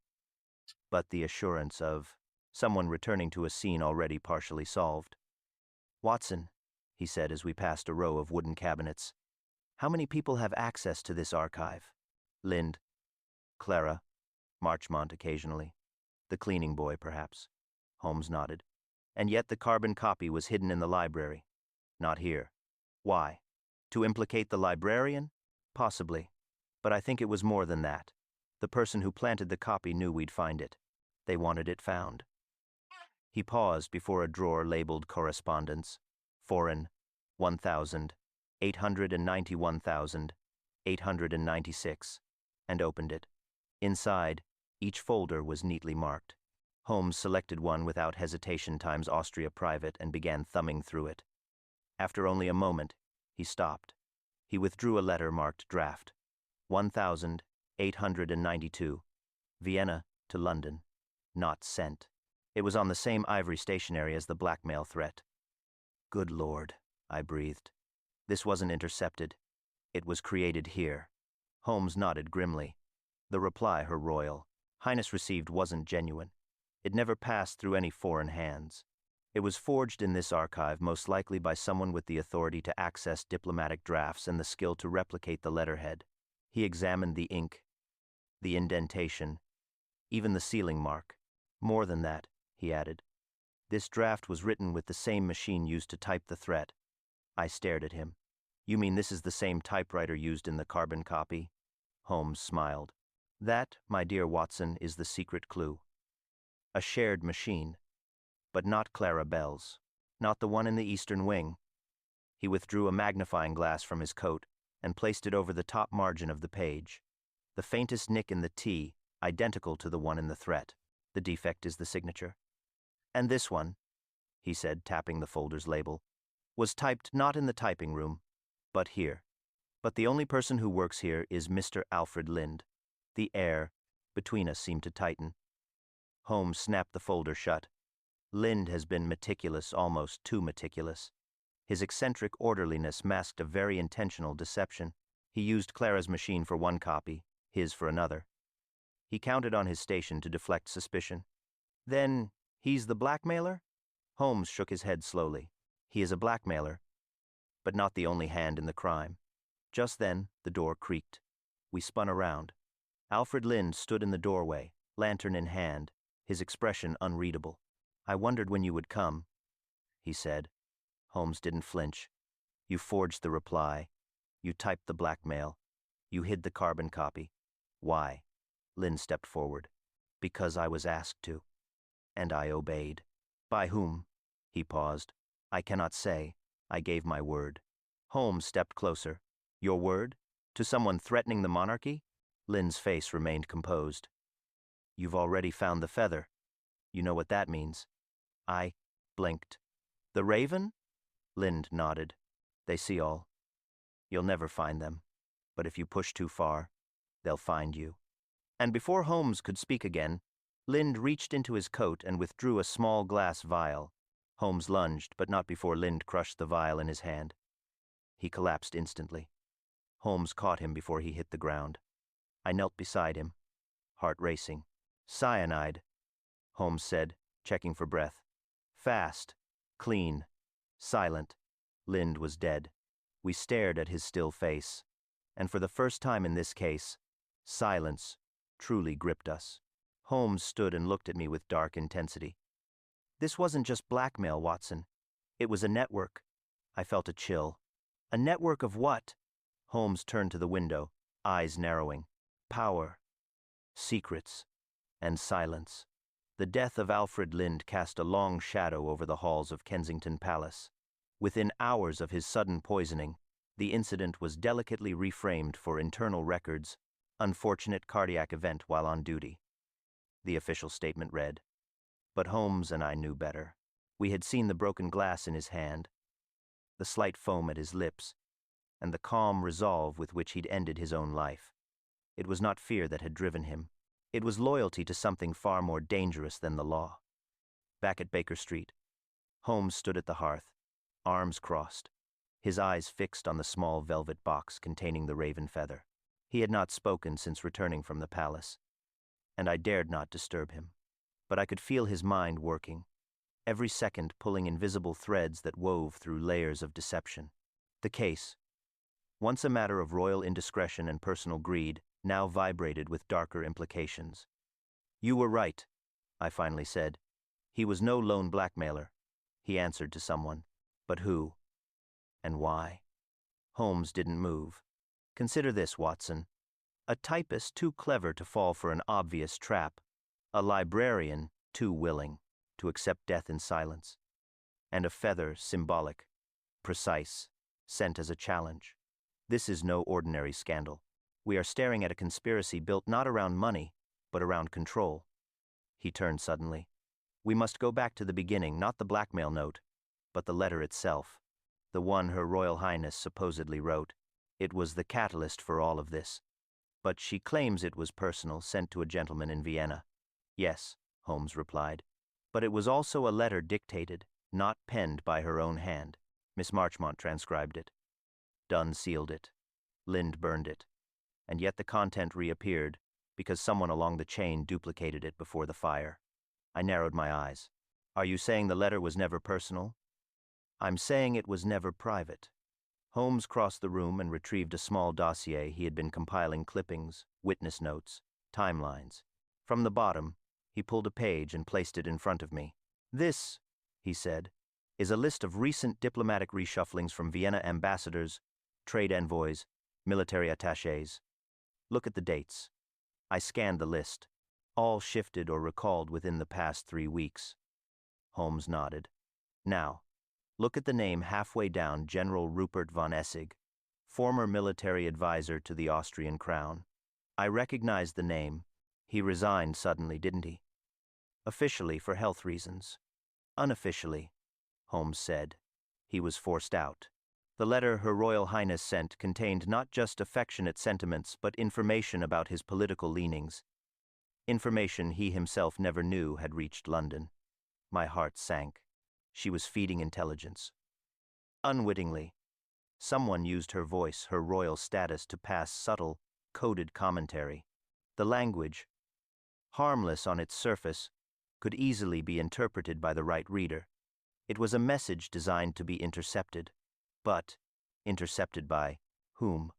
but the assurance of someone returning to a scene already partially solved. Watson, he said as we passed a row of wooden cabinets, how many people have access to this archive? Lind, Clara, Marchmont occasionally. The cleaning boy, perhaps. Holmes nodded. And yet the carbon copy was hidden in the library. Not here. Why? To implicate the librarian? Possibly. But I think it was more than that. The person who planted the copy knew we'd find it. They wanted it found. He paused before a drawer labeled Correspondence, Foreign, 1,891,896, and opened it. Inside, each folder was neatly marked. Holmes selected one without hesitation times Austria Private and began thumbing through it. After only a moment, he stopped. He withdrew a letter marked Draft, 1,892, Vienna to London, not sent. It was on the same ivory stationery as the blackmail threat. Good Lord, I breathed. This wasn't intercepted. It was created here. Holmes nodded grimly. The reply Her Royal Highness received wasn't genuine. It never passed through any foreign hands. It was forged in this archive most likely by someone with the authority to access diplomatic drafts and the skill to replicate the letterhead. He examined the ink, the indentation, even the sealing mark. More than that, he added. This draft was written with the same machine used to type the threat. I stared at him. You mean this is the same typewriter used in the carbon copy? Holmes smiled. That, my dear Watson, is the secret clue. A shared machine. But not Clara Bell's. Not the one in the Eastern Wing. He withdrew a magnifying glass from his coat and placed it over the top margin of the page. The faintest nick in the T, identical to the one in the threat. The defect is the signature. And this one, he said, tapping the folder's label, was typed not in the typing room, but here. But the only person who works here is Mr. Alfred Lind. The air between us seemed to tighten. Holmes snapped the folder shut. Lind has been meticulous, almost too meticulous. His eccentric orderliness masked a very intentional deception. He used Clara's machine for one copy, his for another. He counted on his station to deflect suspicion. Then, he's the blackmailer? Holmes shook his head slowly. He is a blackmailer, but not the only hand in the crime. Just then, the door creaked. We spun around. Alfred Lind stood in the doorway, lantern in hand, his expression unreadable. I wondered when you would come, he said. Holmes didn't flinch. You forged the reply. You typed the blackmail. You hid the carbon copy. Why? Lind stepped forward. Because I was asked to. And I obeyed. By whom? He paused. I cannot say. I gave my word. Holmes stepped closer. Your word? To someone threatening the monarchy? Lind's face remained composed. You've already found the feather. You know what that means. I blinked. The raven? Lind nodded. They see all. You'll never find them. But if you push too far, they'll find you. And before Holmes could speak again, Lind reached into his coat and withdrew a small glass vial. Holmes lunged, but not before Lind crushed the vial in his hand. He collapsed instantly. Holmes caught him before he hit the ground. I knelt beside him, heart racing. Cyanide, Holmes said, checking for breath. Fast, clean, silent. Lind was dead. We stared at his still face, and for the first time in this case, silence truly gripped us. Holmes stood and looked at me with dark intensity. This wasn't just blackmail, Watson. It was a network. I felt a chill. A network of what? Holmes turned to the window, eyes narrowing. Power, secrets, and silence. The death of Alfred Lind cast a long shadow over the halls of Kensington Palace. Within hours of his sudden poisoning, the incident was delicately reframed for internal records, unfortunate cardiac event while on duty. The official statement read. But Holmes and I knew better. We had seen the broken glass in his hand, the slight foam at his lips, and the calm resolve with which he'd ended his own life. It was not fear that had driven him. It was loyalty to something far more dangerous than the law. Back at Baker Street, Holmes stood at the hearth, arms crossed, his eyes fixed on the small velvet box containing the raven feather. He had not spoken since returning from the palace, and I dared not disturb him. But I could feel his mind working, every second pulling invisible threads that wove through layers of deception. The case, once a matter of royal indiscretion and personal greed, now vibrated with darker implications. You were right, I finally said. He was no lone blackmailer. He answered to someone. But who? And why? Holmes didn't move. Consider this, Watson. A typist too clever to fall for an obvious trap. A librarian too willing to accept death in silence. And a feather symbolic, precise, sent as a challenge. This is no ordinary scandal. We are staring at a conspiracy built not around money, but around control. He turned suddenly. We must go back to the beginning, not the blackmail note, but the letter itself, the one Her Royal Highness supposedly wrote. It was the catalyst for all of this. But she claims it was personal, sent to a gentleman in Vienna. Yes, Holmes replied. But it was also a letter dictated, not penned by her own hand. Miss Marchmont transcribed it. Dunn sealed it. Lind burned it. and yet the content reappeared because someone along the chain duplicated it before the fire. I narrowed my eyes. Are you saying the letter was never personal? I'm saying it was never private. Holmes crossed the room and retrieved a small dossier he had been compiling clippings, witness notes, timelines. From the bottom, he pulled a page and placed it in front of me. This, he said, is a list of recent diplomatic reshufflings from Vienna ambassadors, trade envoys, military attachés. Look at the dates. I scanned the list. All shifted or recalled within the past 3 weeks. Holmes nodded. Now, look at the name halfway down, General Rupert von Essig, former military advisor to the Austrian crown. I recognized the name. He resigned suddenly, didn't he? Officially for health reasons. Unofficially, Holmes said, he was forced out. The letter Her Royal Highness sent contained not just affectionate sentiments but information about his political leanings. Information he himself never knew had reached London. My heart sank. She was feeding intelligence. Unwittingly, someone used her voice, her royal status, to pass subtle, coded commentary. The language, harmless on its surface, could easily be interpreted by the right reader. It was a message designed to be intercepted. But intercepted by whom?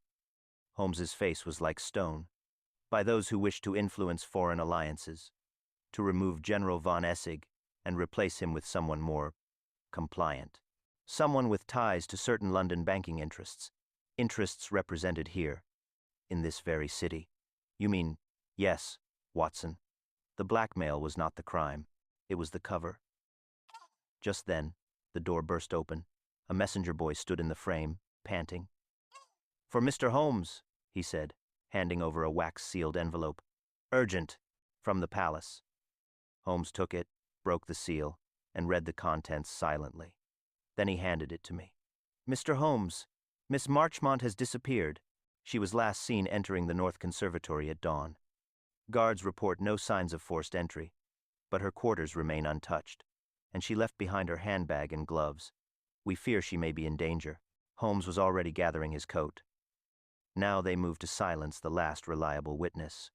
Holmes's face was like stone. By those who wished to influence foreign alliances, to remove General von Essig and replace him with someone more compliant. Someone with ties to certain London banking interests. Interests represented here, in this very city. You mean, yes, Watson. The blackmail was not the crime. It was the cover. Just then, the door burst open. A messenger boy stood in the frame, panting. For Mr. Holmes, he said, handing over a wax-sealed envelope. Urgent, from the palace. Holmes took it, broke the seal, and read the contents silently. Then he handed it to me. Mr. Holmes, Miss Marchmont has disappeared. She was last seen entering the North Conservatory at dawn. Guards report no signs of forced entry, but her quarters remain untouched, and she left behind her handbag and gloves. We fear she may be in danger. Holmes was already gathering his coat. Now they moved to silence the last reliable witness.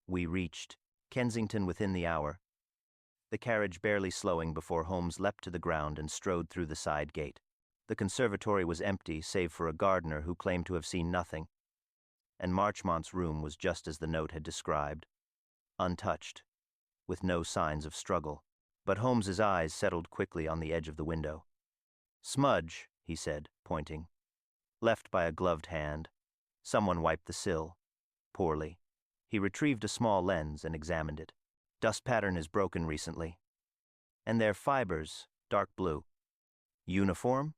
We reached Kensington within the hour, the carriage barely slowing before Holmes leapt to the ground and strode through the side gate. The conservatory was empty save for a gardener who claimed to have seen nothing, and Marchmont's room was just as the note had described, untouched, with no signs of struggle. But Holmes's eyes settled quickly on the edge of the window. Smudge, he said, pointing. Left by a gloved hand. Someone wiped the sill. Poorly. He retrieved a small lens and examined it. Dust pattern is broken recently. And their fibers, dark blue. Uniform?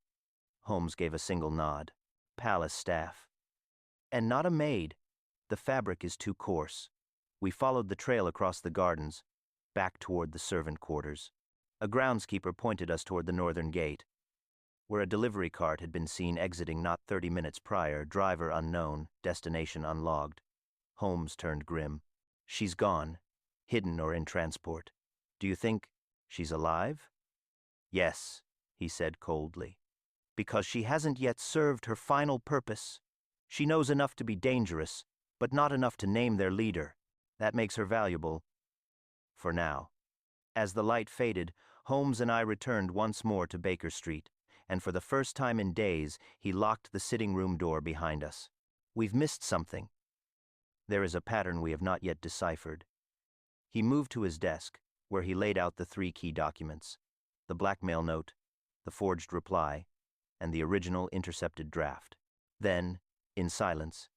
Holmes gave a single nod. Palace staff. And not a maid. The fabric is too coarse. We followed the trail across the gardens, back toward the servant quarters. A groundskeeper pointed us toward the northern gate, where a delivery cart had been seen exiting not 30 minutes prior, driver unknown, destination unlogged. Holmes turned grim. She's gone, hidden or in transport. Do you think she's alive? Yes, he said coldly. Because she hasn't yet served her final purpose. She knows enough to be dangerous, but not enough to name their leader. That makes her valuable. For now. As the light faded, Holmes and I returned once more to Baker Street, and for the first time in days, he locked the sitting room door behind us. We've missed something. There is a pattern we have not yet deciphered. He moved to his desk, where he laid out the 3 key documents: the blackmail note, the forged reply, and the original intercepted draft. Then, in silence,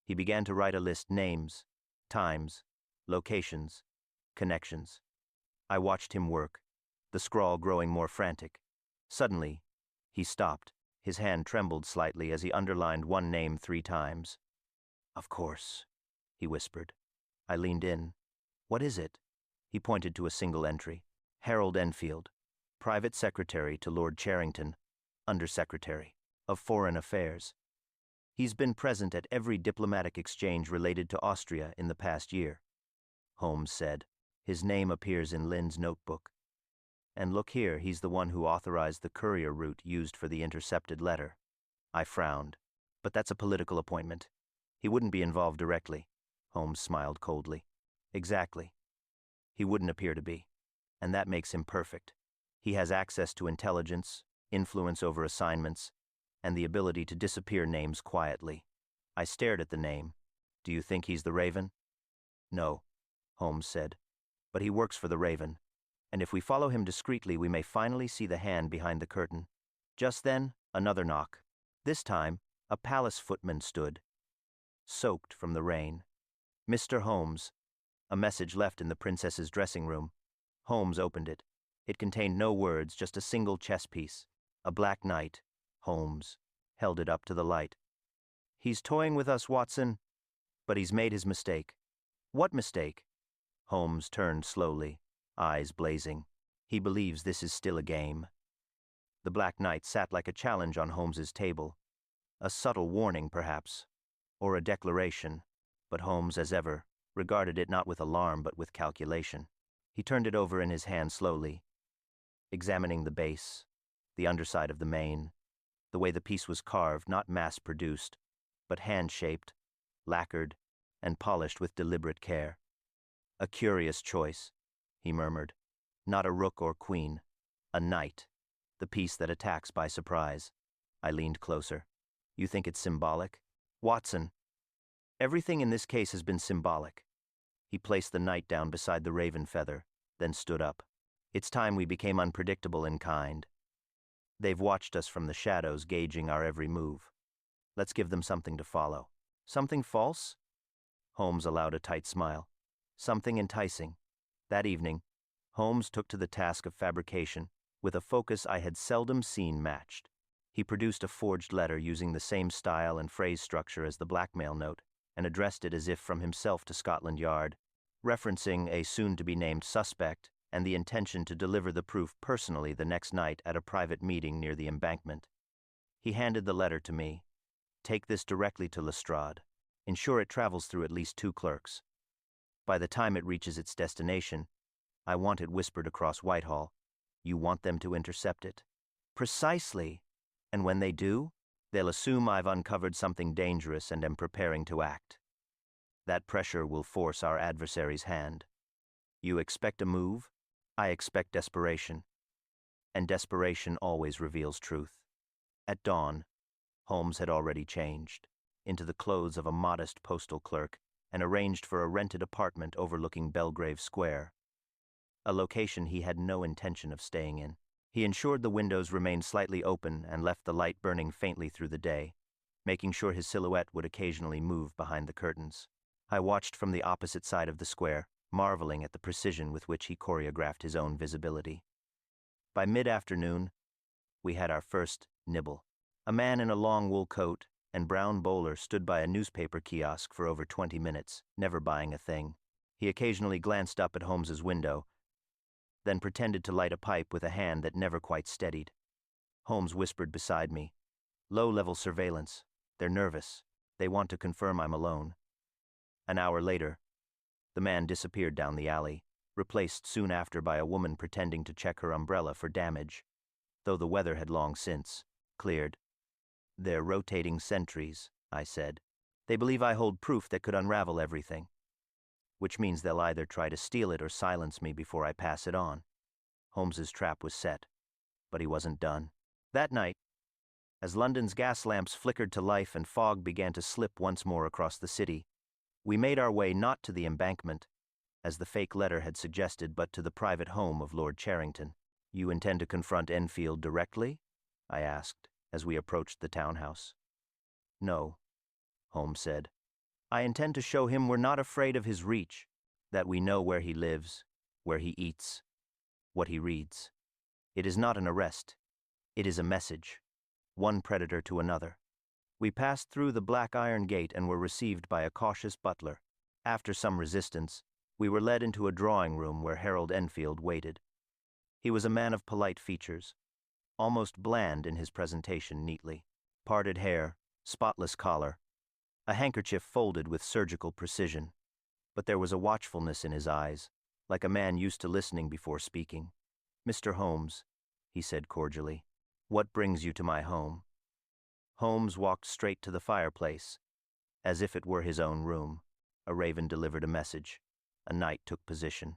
he began to write a list: names, times, locations, connections. I watched him work, the scrawl growing more frantic. Suddenly, he stopped. His hand trembled slightly as he underlined one name 3 times. Of course, he whispered. I leaned in. What is it? He pointed to a single entry. Harold Enfield, private secretary to Lord Charrington, Undersecretary of Foreign Affairs. He's been present at every diplomatic exchange related to Austria in the past year, Holmes said. His name appears in Lynn's notebook. And look here, he's the one who authorized the courier route used for the intercepted letter. I frowned. But that's a political appointment. He wouldn't be involved directly. Holmes smiled coldly. Exactly. He wouldn't appear to be. And that makes him perfect. He has access to intelligence, influence over assignments, and the ability to disappear names quietly. I stared at the name. Do you think he's the Raven? No, Holmes said. But he works for the Raven, and if we follow him discreetly, we may finally see the hand behind the curtain. Just then, another knock. This time, a palace footman stood, soaked from the rain. Mr. Holmes. A message left in the princess's dressing room. Holmes opened it. It contained no words, just a single chess piece. A black knight. Holmes held it up to the light. He's toying with us, Watson. But he's made his mistake. What mistake? Holmes turned slowly, eyes blazing. He believes this is still a game. The Black Knight sat like a challenge on Holmes's table. A subtle warning, perhaps, or a declaration, but Holmes, as ever, regarded it not with alarm but with calculation. He turned it over in his hand slowly, examining the base, the underside of the mane, the way the piece was carved, not mass-produced, but hand-shaped, lacquered, and polished with deliberate care. A curious choice, he murmured. Not a rook or queen, a knight, the piece that attacks by surprise. I leaned closer. You think it's symbolic? Watson, everything in this case has been symbolic. He placed the knight down beside the raven feather, then stood up. It's time we became unpredictable in kind. They've watched us from the shadows, gauging our every move. Let's give them something to follow. Something false? Holmes allowed a tight smile. Something enticing. That evening, Holmes took to the task of fabrication with a focus I had seldom seen matched. He produced a forged letter using the same style and phrase structure as the blackmail note, and addressed it as if from himself to Scotland Yard, referencing a soon-to-be-named suspect and the intention to deliver the proof personally the next night at a private meeting near the embankment. He handed the letter to me. Take this directly to Lestrade. Ensure it travels through at least 2 clerks. By the time it reaches its destination, I want it whispered across Whitehall. You want them to intercept it. Precisely. And when they do, they'll assume I've uncovered something dangerous and am preparing to act. That pressure will force our adversary's hand. You expect a move? I expect desperation. And desperation always reveals truth. At dawn, Holmes had already changed into the clothes of a modest postal clerk and arranged for a rented apartment overlooking Belgrave Square, a location he had no intention of staying in. He ensured the windows remained slightly open and left the light burning faintly through the day, making sure his silhouette would occasionally move behind the curtains. I watched from the opposite side of the square, marveling at the precision with which he choreographed his own visibility. By mid-afternoon, we had our first nibble. A man in a long wool coat and brown bowler stood by a newspaper kiosk for over 20 minutes, never buying a thing. He occasionally glanced up at Holmes's window, then pretended to light a pipe with a hand that never quite steadied. Holmes whispered beside me, "Low-level surveillance. They're nervous. They want to confirm I'm alone." An hour later, the man disappeared down the alley, replaced soon after by a woman pretending to check her umbrella for damage, though the weather had long since cleared. "They're rotating sentries," I said. "They believe I hold proof that could unravel everything, which means they'll either try to steal it or silence me before I pass it on." Holmes's trap was set, but he wasn't done. That night, as London's gas lamps flickered to life and fog began to slip once more across the city, we made our way not to the embankment, as the fake letter had suggested, but to the private home of Lord Charrington. "You intend to confront Enfield directly?" I asked, as we approached the townhouse. "No," Holmes said. "I intend to show him we're not afraid of his reach, that we know where he lives, where he eats, what he reads. It is not an arrest. It is a message, one predator to another." We passed through the black iron gate and were received by a cautious butler. After some resistance, we were led into a drawing room where Harold Enfield waited. He was a man of polite features, almost bland in his presentation, neatly. Parted hair, spotless collar, a handkerchief folded with surgical precision. But there was a watchfulness in his eyes, like a man used to listening before speaking. "Mr. Holmes," he said cordially, "what brings you to my home?" Holmes walked straight to the fireplace, As if it were his own room, a raven delivered a message, a knight took position,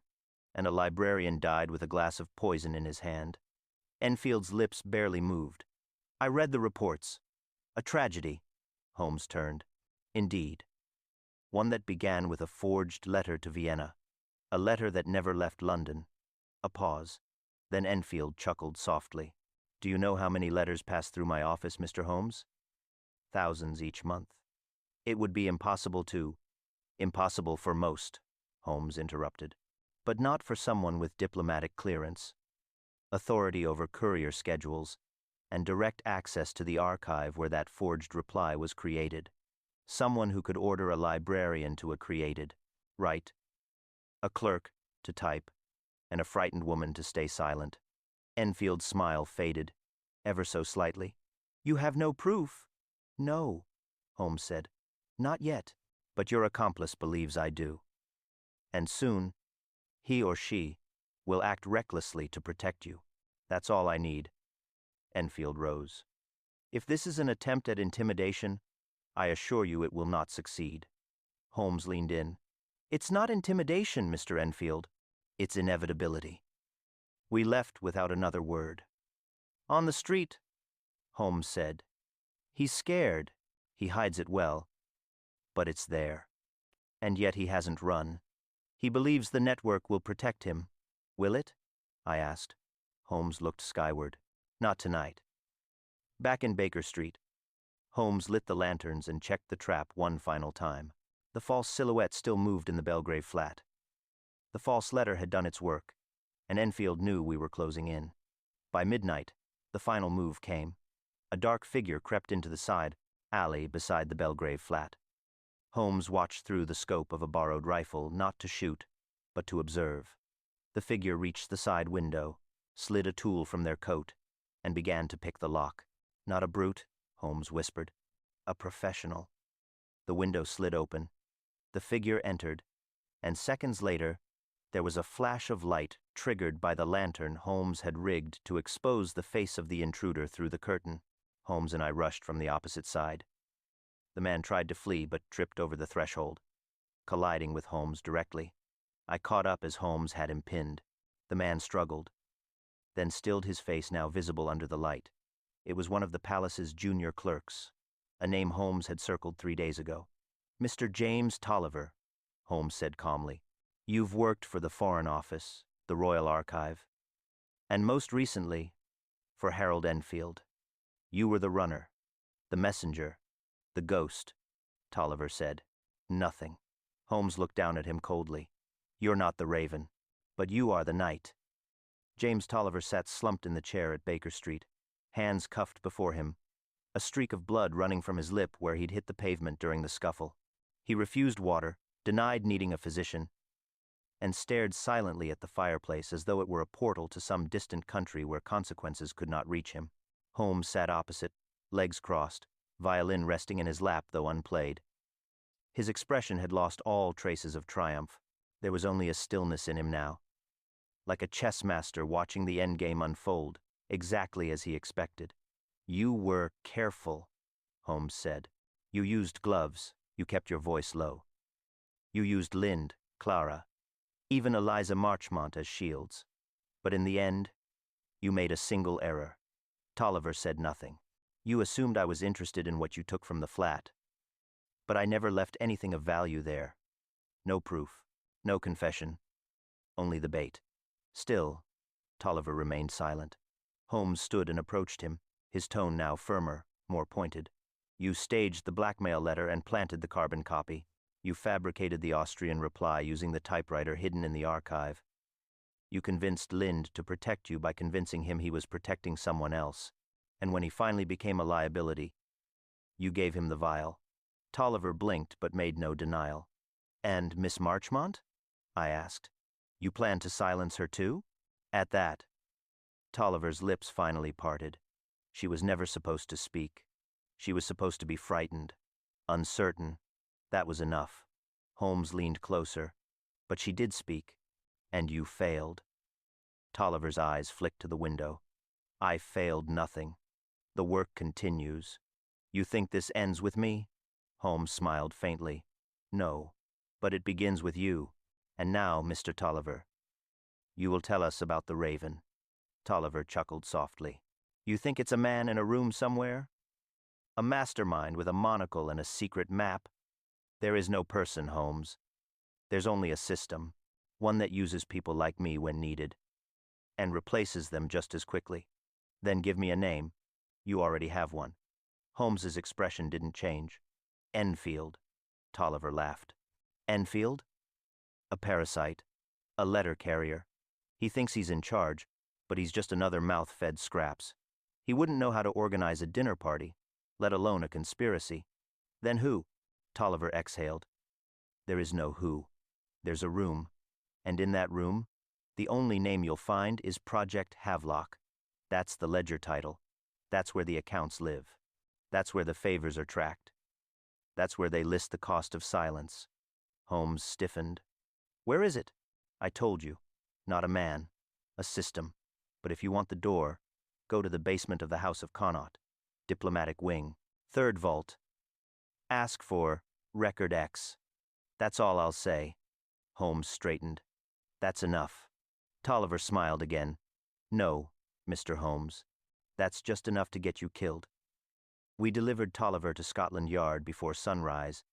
and a librarian died with a glass of poison in his hand. Enfield's lips barely moved. I read the reports. A tragedy. Holmes turned. Indeed. One that began with a forged letter to Vienna, a letter that never left London. A pause. Then Enfield chuckled softly. Do you know how many letters pass through my office, Mr. Holmes? Thousands each month. It would be impossible to— Impossible for most, Holmes interrupted, but not for someone with diplomatic clearance, authority over courier schedules, and direct access to the archive where that forged reply was created. Someone who could order a librarian to a created, write, a clerk to type, and a frightened woman to stay silent. Enfield's smile faded, ever so slightly. You have no proof? No, Holmes said. Not yet, but your accomplice believes I do. And soon, he or she will act recklessly to protect you. That's all I need. Enfield rose. If this is an attempt at intimidation, I assure you it will not succeed. Holmes leaned in. It's not intimidation, Mr. Enfield. It's inevitability. We left without another word. On the street, Holmes said. He's scared. He hides it well. But it's there. And yet he hasn't run. He believes the network will protect him. Will it? I asked. Holmes looked skyward. Not tonight. Back in Baker Street, Holmes lit the lanterns and checked the trap one final time. The false silhouette still moved in the Belgrave flat. The false letter had done its work, and Enfield knew we were closing in. By midnight, the final move came. A dark figure crept into the side alley beside the Belgrave flat. Holmes watched through the scope of a borrowed rifle, not to shoot, but to observe. The figure reached the side window, slid a tool from their coat, and began to pick the lock. Not a brute, Holmes whispered. A professional. The window slid open. The figure entered, and seconds later, there was a flash of light triggered by the lantern Holmes had rigged to expose the face of the intruder through the curtain. Holmes and I rushed from the opposite side. The man tried to flee but tripped over the threshold, colliding with Holmes directly. I caught up as Holmes had him pinned. The man struggled, then stilled, his face now visible under the light. It was one of the palace's junior clerks, a name Holmes had circled 3 days ago. Mr. James Tolliver, Holmes said calmly. You've worked for the Foreign Office, the Royal Archive, and most recently, for Harold Enfield. You were the runner, the messenger, the ghost, Tolliver said. Nothing. Holmes looked down at him coldly. You're not the raven, but you are the knight. James Tolliver sat slumped in the chair at Baker Street, hands cuffed before him, a streak of blood running from his lip where he'd hit the pavement during the scuffle. He refused water, denied needing a physician, and stared silently at the fireplace as though it were a portal to some distant country where consequences could not reach him. Holmes sat opposite, legs crossed, violin resting in his lap though unplayed. His expression had lost all traces of triumph. There was only a stillness in him now, like a chess master watching the endgame unfold, exactly as he expected. You were careful, Holmes said. You used gloves. You kept your voice low. You used Lind, Clara, even Eliza Marchmont as shields. But in the end, you made a single error. Tolliver said nothing. You assumed I was interested in what you took from the flat. But I never left anything of value there. No proof, no confession, only the bait. Still, Tolliver remained silent. Holmes stood and approached him, his tone now firmer, more pointed. You staged the blackmail letter and planted the carbon copy. You fabricated the Austrian reply using the typewriter hidden in the archive. You convinced Lind to protect you by convincing him he was protecting someone else. And when he finally became a liability, you gave him the vial. Tolliver blinked but made no denial. And Miss Marchmont? I asked. You planned to silence her too? At that, Tolliver's lips finally parted. She was never supposed to speak. She was supposed to be frightened, uncertain. That was enough. Holmes leaned closer. But she did speak, and you failed. Tolliver's eyes flicked to the window. I failed nothing. The work continues. You think this ends with me? Holmes smiled faintly. No, but it begins with you. And now, Mr. Tolliver, you will tell us about the Raven. Tolliver chuckled softly. You think it's a man in a room somewhere? A mastermind with a monocle and a secret map? There is no person, Holmes. There's only a system, one that uses people like me when needed, and replaces them just as quickly. Then give me a name. You already have one. Holmes's expression didn't change. Enfield. Tolliver laughed. Enfield? A parasite. A letter carrier. He thinks he's in charge, but he's just another mouth-fed scraps. He wouldn't know how to organize a dinner party, let alone a conspiracy. Then who? Tolliver exhaled. There is no who. There's a room. And in that room, the only name you'll find is Project Havelock. That's the ledger title. That's where the accounts live. That's where the favors are tracked. That's where they list the cost of silence. Holmes stiffened. Where is it? I told you. Not a man. A system. But if you want the door, go to the basement of the House of Connaught. Diplomatic wing. Third vault. Ask for Record X. That's all I'll say. Holmes straightened. That's enough. Tolliver smiled again. No, Mr. Holmes. That's just enough to get you killed. We delivered Tolliver to Scotland Yard before sunrise,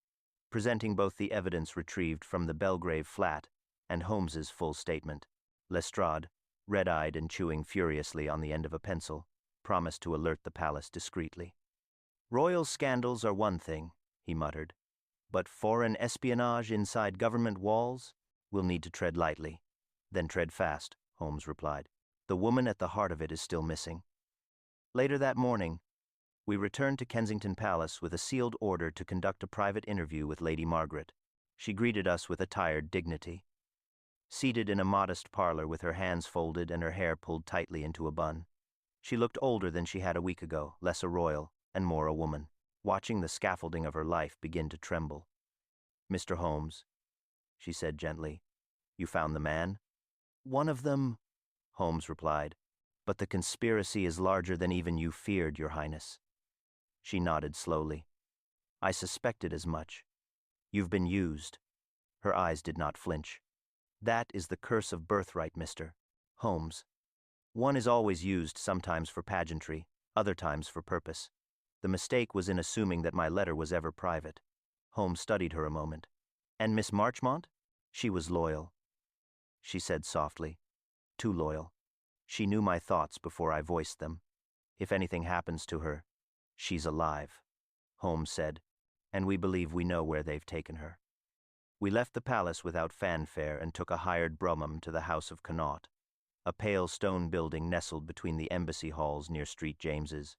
presenting both the evidence retrieved from the Belgrave flat and Holmes's full statement. Lestrade, red-eyed and chewing furiously on the end of a pencil, promised to alert the palace discreetly. Royal scandals are one thing, he muttered, but foreign espionage inside government walls? We'll need to tread lightly. Then tread fast, Holmes replied. The woman at the heart of it is still missing. Later that morning, we returned to Kensington Palace with a sealed order to conduct a private interview with Lady Margaret. She greeted us with a tired dignity. Seated in a modest parlor with her hands folded and her hair pulled tightly into a bun, she looked older than she had a week ago, less a royal and more a woman, watching the scaffolding of her life begin to tremble. Mr. Holmes, she said gently, you found the man? One of them, Holmes replied, but the conspiracy is larger than even you feared, Your Highness. She nodded slowly. I suspected as much. You've been used. Her eyes did not flinch. That is the curse of birthright, Mr. Holmes. One is always used, sometimes for pageantry, other times for purpose. The mistake was in assuming that my letter was ever private. Holmes studied her a moment. And Miss Marchmont? She was loyal, she said softly. Too loyal. She knew my thoughts before I voiced them. If anything happens to her, she's alive, Holmes said, and we believe we know where they've taken her. We left the palace without fanfare and took a hired brougham to the House of Connaught, a pale stone building nestled between the embassy halls near St. James's.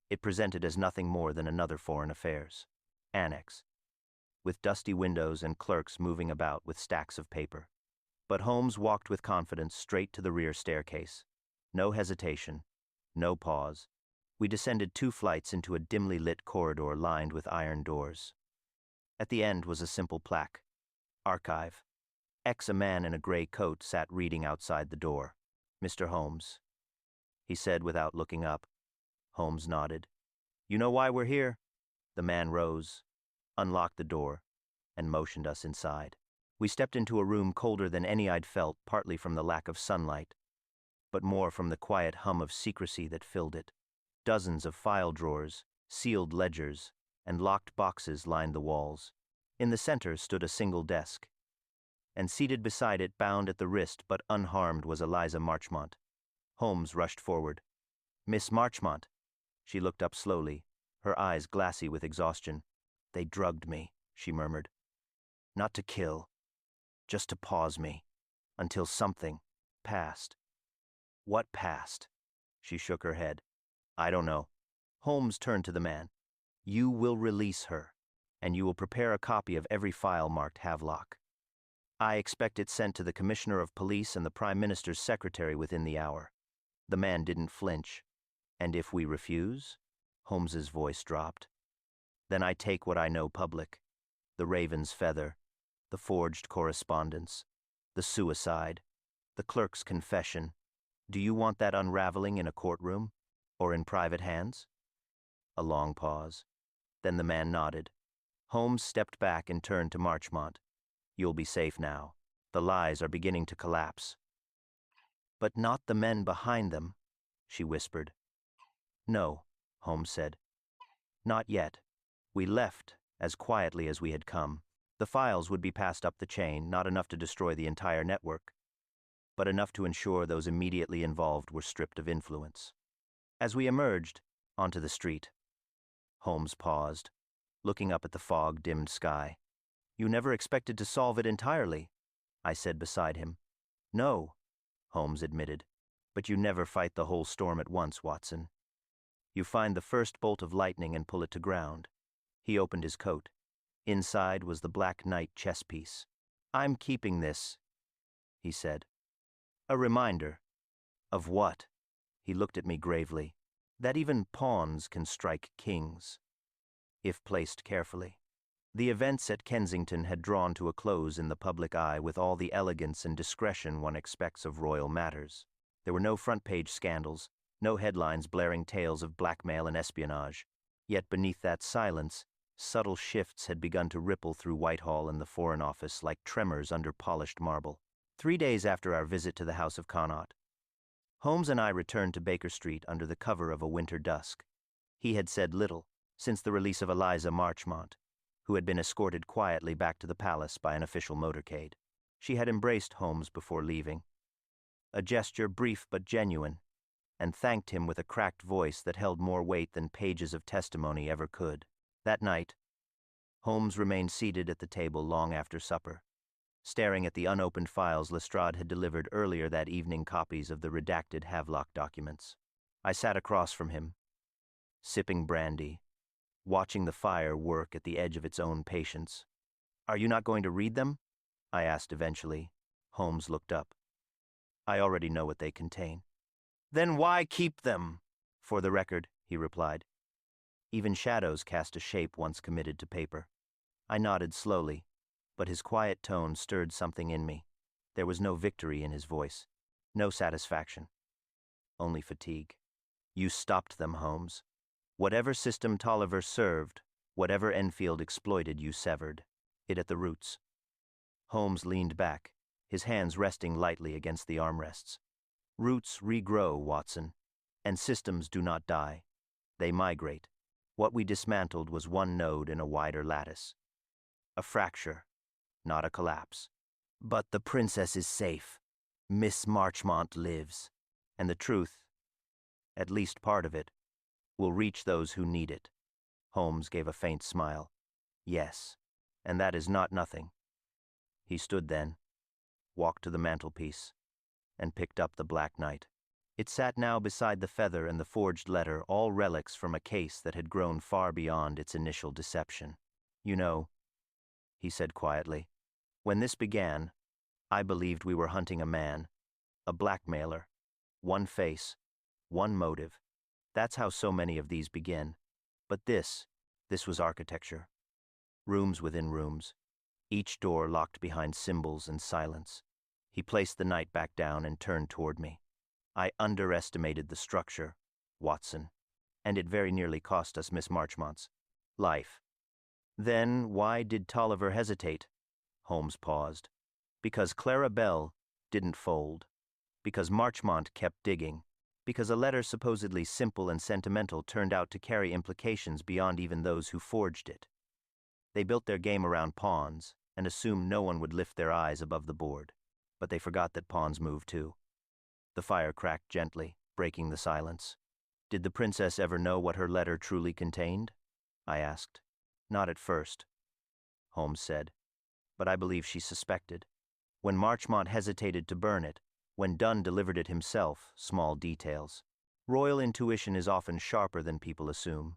It presented as nothing more than another foreign affairs annex, with dusty windows and clerks moving about with stacks of paper. But Holmes walked with confidence straight to the rear staircase. No hesitation, no pause. We descended 2 flights into a dimly lit corridor lined with iron doors. At the end was a simple plaque. Archive. A man in a gray coat sat reading outside the door. Mr. Holmes, he said without looking up. Holmes nodded. You know why we're here? The man rose, unlocked the door, and motioned us inside. We stepped into a room colder than any I'd felt, partly from the lack of sunlight, but more from the quiet hum of secrecy that filled it. Dozens of file drawers, sealed ledgers, and locked boxes lined the walls. In the center stood a single desk, and seated beside it, bound at the wrist but unharmed, was Eliza Marchmont. Holmes rushed forward. Miss Marchmont. She looked up slowly, her eyes glassy with exhaustion. They drugged me, she murmured. Not to kill, just to pause me, until something passed. What passed? She shook her head. I don't know. Holmes turned to the man. You will release her, and you will prepare a copy of every file marked Havelock. I expect it sent to the Commissioner of Police and the Prime Minister's secretary within the hour. The man didn't flinch. And if we refuse? Holmes's voice dropped. Then I take what I know public. The raven's feather, the forged correspondence, the suicide, the clerk's confession. Do you want that unraveling in a courtroom, or in private hands? A long pause. Then the man nodded. Holmes stepped back and turned to Marchmont. "You'll be safe now. The lies are beginning to collapse." "But not the men behind them," she whispered. "No," Holmes said. "Not yet. We left as quietly as we had come. The files would be passed up the chain, not enough to destroy the entire network, but enough to ensure those immediately involved were stripped of influence." As we emerged onto the street, Holmes paused, looking up at the fog-dimmed sky. "You never expected to solve it entirely," I said beside him. "No," Holmes admitted, "but you never fight the whole storm at once, Watson. You find the first bolt of lightning and pull it to ground." He opened his coat. Inside was the Black Knight chess piece. "I'm keeping this," he said. "A reminder." "Of what?" He looked at me gravely. "That even pawns can strike kings, if placed carefully." The events at Kensington had drawn to a close in the public eye with all the elegance and discretion one expects of royal matters. There were no front-page scandals, no headlines blaring tales of blackmail and espionage. Yet beneath that silence, subtle shifts had begun to ripple through Whitehall and the Foreign Office like tremors under polished marble. 3 days after our visit to the House of Connaught, Holmes and I returned to Baker Street under the cover of a winter dusk. He had said little since the release of Eliza Marchmont, who had been escorted quietly back to the palace by an official motorcade. She had embraced Holmes before leaving, a gesture brief but genuine, and thanked him with a cracked voice that held more weight than pages of testimony ever could. That night, Holmes remained seated at the table long after supper, staring at the unopened files Lestrade had delivered earlier that evening, copies of the redacted Havelock documents. I sat across from him, sipping brandy, watching the fire work at the edge of its own patience. "Are you not going to read them?" I asked eventually. Holmes looked up. "I already know what they contain." "Then why keep them?" "For the record," he replied. "Even shadows cast a shape once committed to paper." I nodded slowly, but his quiet tone stirred something in me. There was no victory in his voice, no satisfaction, only fatigue. "You stopped them, Holmes. Whatever system Tolliver served, whatever Enfield exploited, you severed it at the roots." Holmes leaned back, his hands resting lightly against the armrests. "Roots regrow, Watson, and systems do not die. They migrate. What we dismantled was one node in a wider lattice. A fracture, not a collapse. But the princess is safe. Miss Marchmont lives. And the truth, at least part of it, will reach those who need it." Holmes gave a faint smile. "Yes, and that is not nothing." He stood then, walked to the mantelpiece, and picked up the Black Knight. It sat now beside the feather and the forged letter, all relics from a case that had grown far beyond its initial deception. "You know," he said quietly, "when this began, I believed we were hunting a man, a blackmailer. One face, one motive. That's how so many of these begin. But this was architecture. Rooms within rooms, each door locked behind symbols and silence." He placed the knight back down and turned toward me. "I underestimated the structure, Watson, and it very nearly cost us Miss Marchmont's life." "Then why did Tolliver hesitate?" Holmes paused. "Because Clara Bell didn't fold. Because Marchmont kept digging. Because a letter supposedly simple and sentimental turned out to carry implications beyond even those who forged it. They built their game around pawns and assumed no one would lift their eyes above the board. But they forgot that pawns move too." The fire cracked gently, breaking the silence. "Did the princess ever know what her letter truly contained?" I asked. "Not at first," Holmes said, "but I believe she suspected. When Marchmont hesitated to burn it, when Dunn delivered it himself, small details. Royal intuition is often sharper than people assume.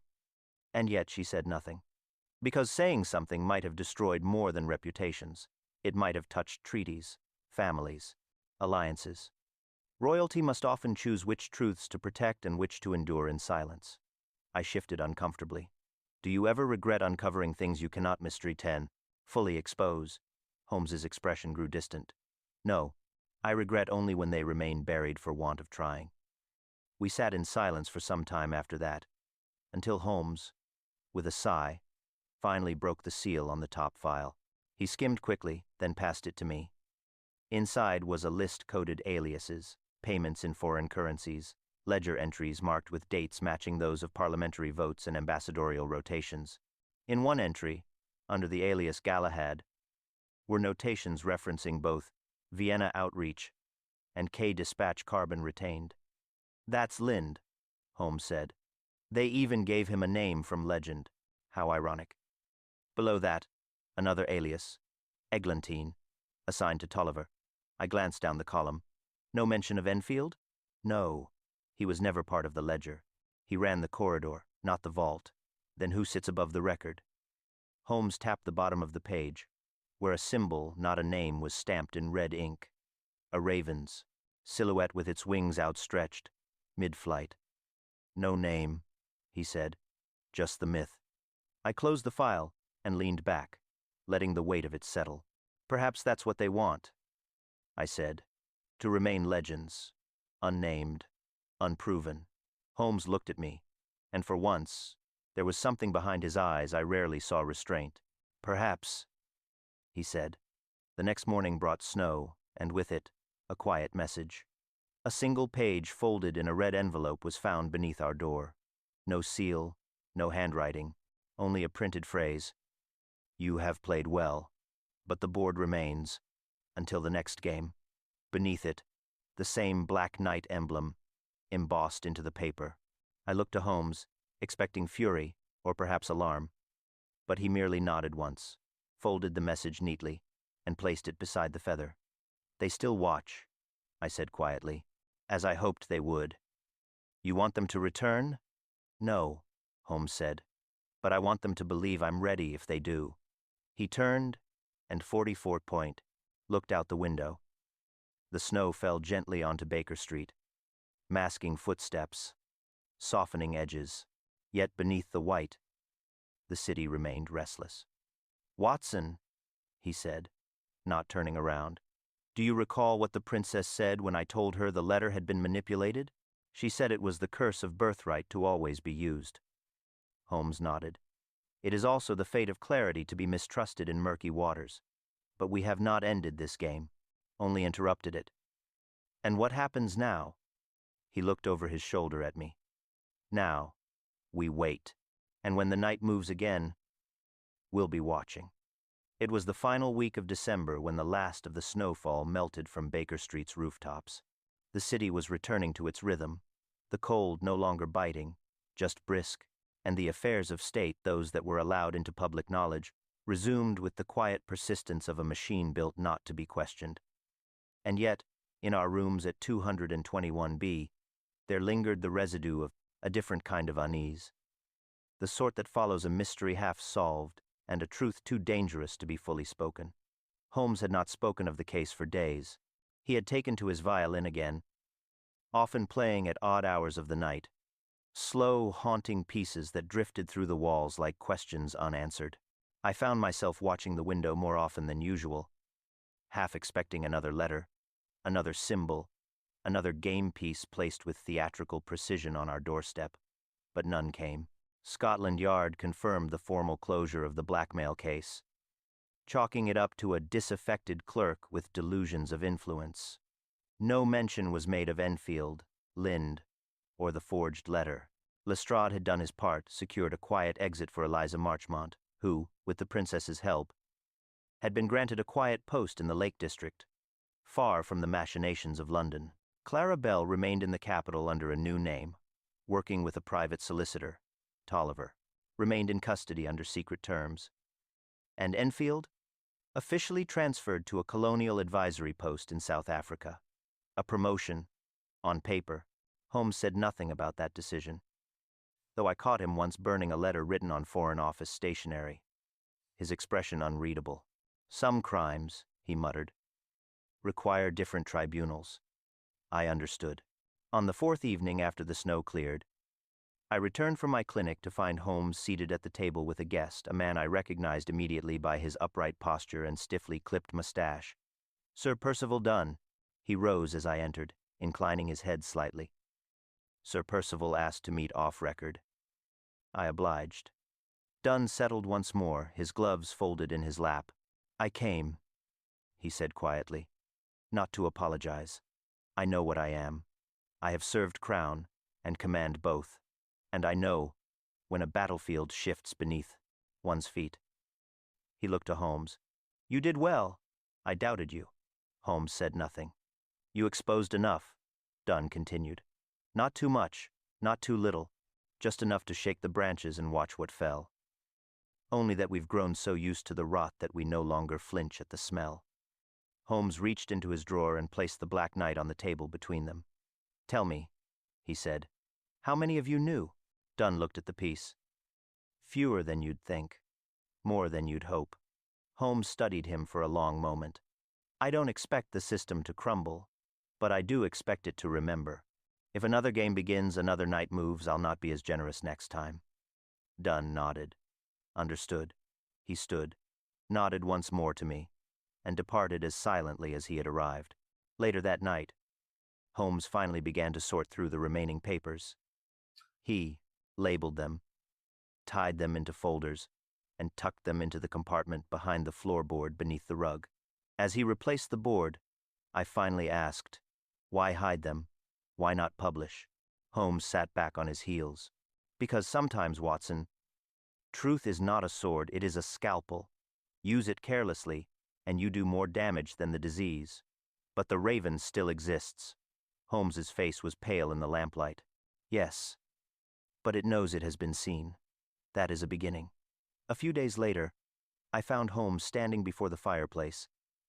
And yet she said nothing. Because saying something might have destroyed more than reputations. It might have touched treaties, families, alliances. Royalty must often choose which truths to protect and which to endure in silence." I shifted uncomfortably. "Do you ever regret uncovering things you cannot mystery 10, fully expose?" Holmes's expression grew distant. "No, I regret only when they remain buried for want of trying." We sat in silence for some time after that, until Holmes, with a sigh, finally broke the seal on the top file. He skimmed quickly, then passed it to me. Inside was a list-coded aliases, payments in foreign currencies, ledger entries marked with dates matching those of parliamentary votes and ambassadorial rotations. In one entry, under the alias Galahad, were notations referencing both Vienna Outreach and K-Dispatch Carbon Retained. "That's Lind," Holmes said. "They even gave him a name from legend. How ironic." Below that, another alias, Eglantine, assigned to Tolliver. I glanced down the column. No mention of Enfield? No. He was never part of the ledger. He ran the corridor, not the vault. Then who sits above the record? Holmes tapped the bottom of the page, where a symbol, not a name, was stamped in red ink. A raven's, silhouette with its wings outstretched, mid-flight. "No name," he said. "Just the myth." I closed the file and leaned back, letting the weight of it settle. "Perhaps that's what they want," I said. "To remain legends, unnamed, unproven." Holmes looked at me, and for once, there was something behind his eyes I rarely saw restraint. "Perhaps," he said. The next morning brought snow, and with it, a quiet message. A single page folded in a red envelope was found beneath our door. No seal, no handwriting, only a printed phrase. "You have played well, but the board remains until the next game." Beneath it, the same Black Knight emblem, embossed into the paper. I looked to Holmes, expecting fury, or perhaps alarm. But he merely nodded once, folded the message neatly, and placed it beside the feather. "They still watch," I said quietly, "as I hoped they would." "You want them to return?" "No," Holmes said, "but I want them to believe I'm ready if they do." He turned, and 44 Point looked out the window. The snow fell gently onto Baker Street, masking footsteps, softening edges, yet beneath the white, the city remained restless. "Watson," he said, not turning around, "do you recall what the princess said when I told her the letter had been manipulated? She said it was the curse of birthright to always be used." Holmes nodded. "It is also the fate of clarity to be mistrusted in murky waters. But we have not ended this game, only interrupted it. And what happens now?" He looked over his shoulder at me. "Now, we wait. And when the night moves again, we'll be watching." It was the final week of December when the last of the snowfall melted from Baker Street's rooftops. The city was returning to its rhythm, the cold no longer biting, just brisk, and the affairs of state, those that were allowed into public knowledge, resumed with the quiet persistence of a machine built not to be questioned. And yet, in our rooms at 221B, there lingered the residue of a different kind of unease, the sort that follows a mystery half solved and a truth too dangerous to be fully spoken. Holmes had not spoken of the case for days. He had taken to his violin again, often playing at odd hours of the night, slow, haunting pieces that drifted through the walls like questions unanswered. I found myself watching the window more often than usual, half expecting another letter, another symbol, another game piece placed with theatrical precision on our doorstep. But none came. Scotland Yard confirmed the formal closure of the Blackmail case, chalking it up to a disaffected clerk with delusions of influence. No mention was made of Enfield, Lind, or the forged letter. Lestrade had done his part, secured a quiet exit for Eliza Marchmont, who, with the princess's help, had been granted a quiet post in the Lake District, far from the machinations of London. Clara Bell remained in the capital under a new name, working with a private solicitor, Tolliver, remained in custody under secret terms. And Enfield? Officially transferred to a colonial advisory post in South Africa. A promotion, on paper. Holmes said nothing about that decision, though I caught him once burning a letter written on Foreign Office stationery, his expression unreadable. "Some crimes," he muttered, "require different tribunals." I understood. On the fourth evening after the snow cleared, I returned from my clinic to find Holmes seated at the table with a guest, a man I recognized immediately by his upright posture and stiffly clipped mustache. "Sir Percival Dunn." He rose as I entered, inclining his head slightly. "Sir Percival asked to meet off record." I obliged. Dunn settled once more, his gloves folded in his lap. I came, he said quietly, not to apologize. I know what I am. I have served Crown and command both, and I know when a battlefield shifts beneath one's feet. He looked to Holmes. You did well. I doubted you. Holmes said nothing. You exposed enough, Dunn continued. Not too much, not too little, just enough to shake the branches and watch what fell. Only that we've grown so used to the rot that we no longer flinch at the smell. Holmes reached into his drawer and placed the Black Knight on the table between them. Tell me, he said, how many of you knew? Dunn looked at the piece. Fewer than you'd think. More than you'd hope. Holmes studied him for a long moment. I don't expect the system to crumble, but I do expect it to remember. If another game begins, another knight moves, I'll not be as generous next time. Dunn nodded. Understood. He stood, nodded once more to me, and departed as silently as he had arrived. Later that night, Holmes finally began to sort through the remaining papers. He labeled them, tied them into folders, and tucked them into the compartment behind the floorboard beneath the rug. As he replaced the board, I finally asked, why hide them? Why not publish? Holmes sat back on his heels. Because sometimes, Watson, truth is not a sword, it is a scalpel. Use it carelessly, and you do more damage than the disease. But the raven still exists. Holmes's face was pale in the lamplight. Yes, but it knows it has been seen. That is a beginning. A few days later, I found Holmes standing before the fireplace,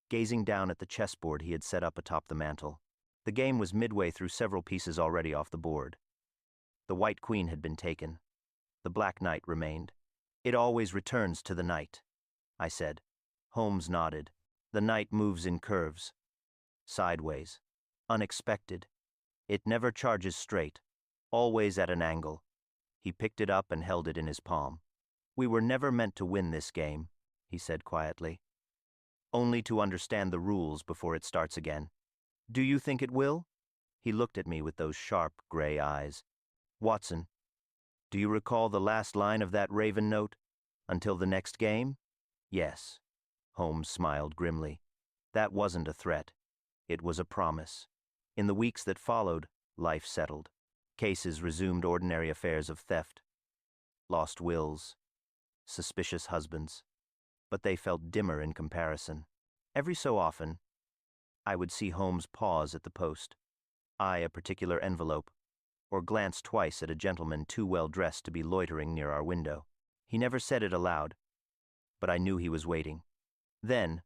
gazing down at the chessboard he had set up atop the mantel. The game was midway through several pieces already off the board. The white queen had been taken. The black knight remained. It always returns to the knight, I said. Holmes nodded. The knight moves in curves. Sideways. Unexpected. It never charges straight. Always at an angle. He picked it up and held it in his palm. We were never meant to win this game, he said quietly. Only to understand the rules before it starts again. Do you think it will? He looked at me with those sharp gray eyes. Watson, do you recall the last line of that raven note? Until the next game? Yes. Holmes smiled grimly. That wasn't a threat. It was a promise. In the weeks that followed, life settled. Cases resumed ordinary affairs of theft. Lost wills. Suspicious husbands. But they felt dimmer in comparison. Every so often, I would see Holmes pause at the post, eye a particular envelope, or glance twice at a gentleman too well dressed to be loitering near our window. He never said it aloud, but I knew he was waiting. Then,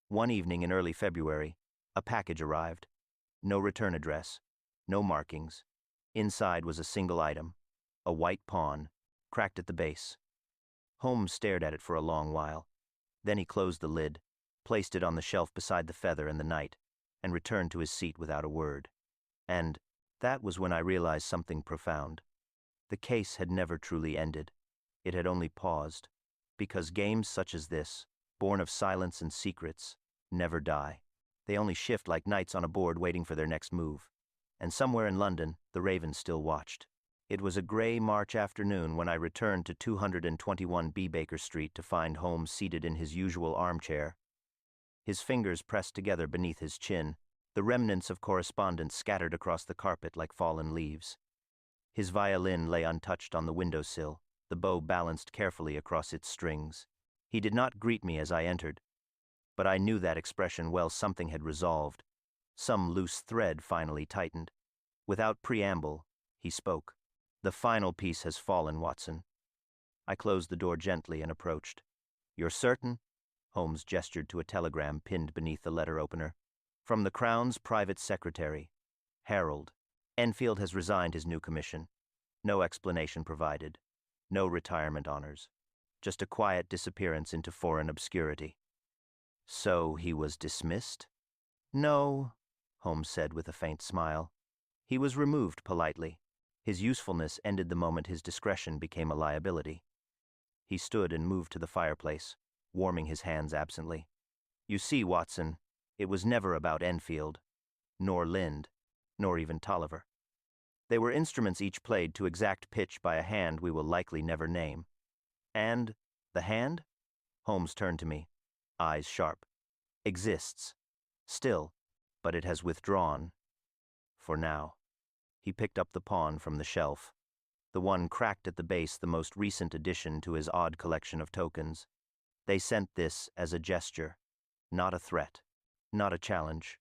one evening in early February, a package arrived. No return address, no markings. Inside was a single item, a white pawn, cracked at the base. Holmes stared at it for a long while. Then he closed the lid, placed it on the shelf beside the feather and the knight, and returned to his seat without a word. And that was when I realized something profound. The case had never truly ended. It had only paused, because games such as this, born of silence and secrets, never die. They only shift like knights on a board waiting for their next move. And somewhere in London, the raven still watched. It was a gray March afternoon when I returned to 221 B. Baker Street to find Holmes seated in his usual armchair, his fingers pressed together beneath his chin, the remnants of correspondence scattered across the carpet like fallen leaves. His violin lay untouched on the windowsill, the bow balanced carefully across its strings. He did not greet me as I entered, but I knew that expression well. Something had resolved. Some loose thread finally tightened. Without preamble, he spoke. The final piece has fallen, Watson. I closed the door gently and approached. You're certain? Holmes gestured to a telegram pinned beneath the letter opener. From the Crown's private secretary, Harold. Enfield has resigned his new commission. No explanation provided. No retirement honors. Just a quiet disappearance into foreign obscurity. So he was dismissed? No, Holmes said with a faint smile. He was removed politely. His usefulness ended the moment his discretion became a liability. He stood and moved to the fireplace, warming his hands absently. You see, Watson, it was never about Enfield, nor Lind, nor even Tolliver. They were instruments each played to exact pitch by a hand we will likely never name. And the hand? Holmes turned to me, eyes sharp. Exists. Still, but it has withdrawn. For now. He picked up the pawn from the shelf. The one cracked at the base, the most recent addition to his odd collection of tokens. They sent this as a gesture, not a threat, not a challenge.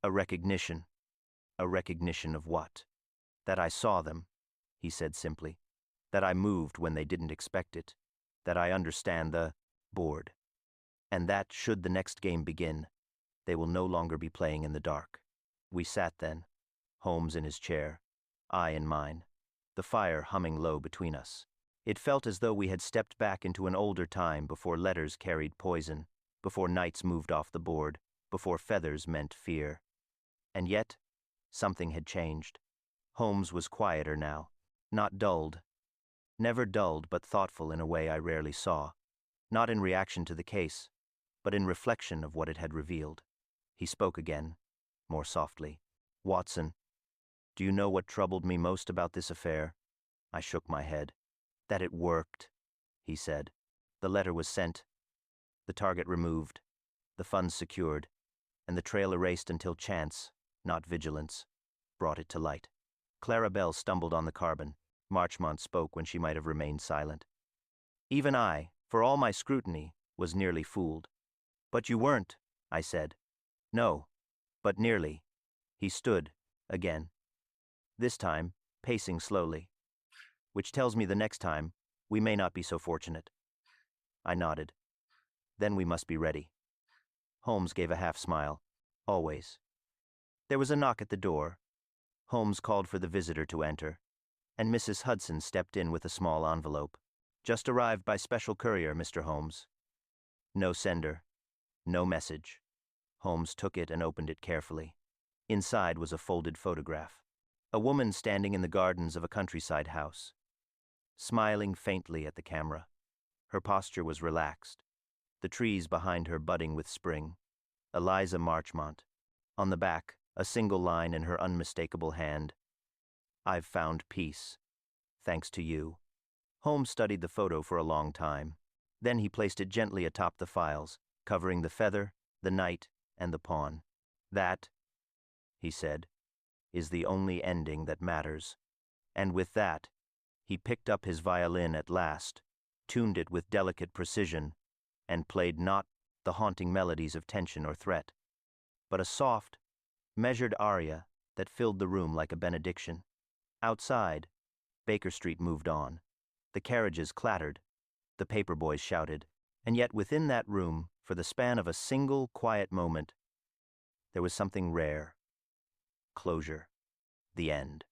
A recognition. A recognition of what? That I saw them, he said simply. That I moved when they didn't expect it. That I understand the board. And that, should the next game begin, they will no longer be playing in the dark. We sat then, Holmes in his chair, I in mine, the fire humming low between us. It felt as though we had stepped back into an older time, before letters carried poison, before knights moved off the board, before feathers meant fear. And yet, something had changed. Holmes was quieter now, not dulled. Never dulled, but thoughtful in a way I rarely saw. Not in reaction to the case, but in reflection of what it had revealed. He spoke again, more softly. Watson, do you know what troubled me most about this affair? I shook my head. That it worked, he said. The letter was sent, the target removed, the funds secured, and the trail erased until chance, not vigilance, brought it to light. Clara Bell stumbled on the carbon. Marchmont spoke when she might have remained silent. Even I, for all my scrutiny, was nearly fooled. But you weren't, I said. No, but nearly. He stood, again. This time, pacing slowly. Which tells me the next time, we may not be so fortunate. I nodded. Then we must be ready. Holmes gave a half-smile. Always. There was a knock at the door. Holmes called for the visitor to enter, and Mrs. Hudson stepped in with a small envelope. Just arrived by special courier, Mr. Holmes. No sender. No message. Holmes took it and opened it carefully. Inside was a folded photograph. A woman standing in the gardens of a countryside house, smiling faintly at the camera. Her posture was relaxed, the trees behind her budding with spring. Eliza Marchmont. On the back, a single line in her unmistakable hand. I've found peace. Thanks to you. Holmes studied the photo for a long time. Then he placed it gently atop the files, covering the feather, the knight, and the pawn. That, he said, is the only ending that matters. And with that, he picked up his violin at last, tuned it with delicate precision, and played not the haunting melodies of tension or threat, but a soft, measured aria that filled the room like a benediction. Outside, Baker Street moved on. The carriages clattered, the paper boys shouted, and yet within that room, for the span of a single quiet moment, there was something rare. Closure. The end.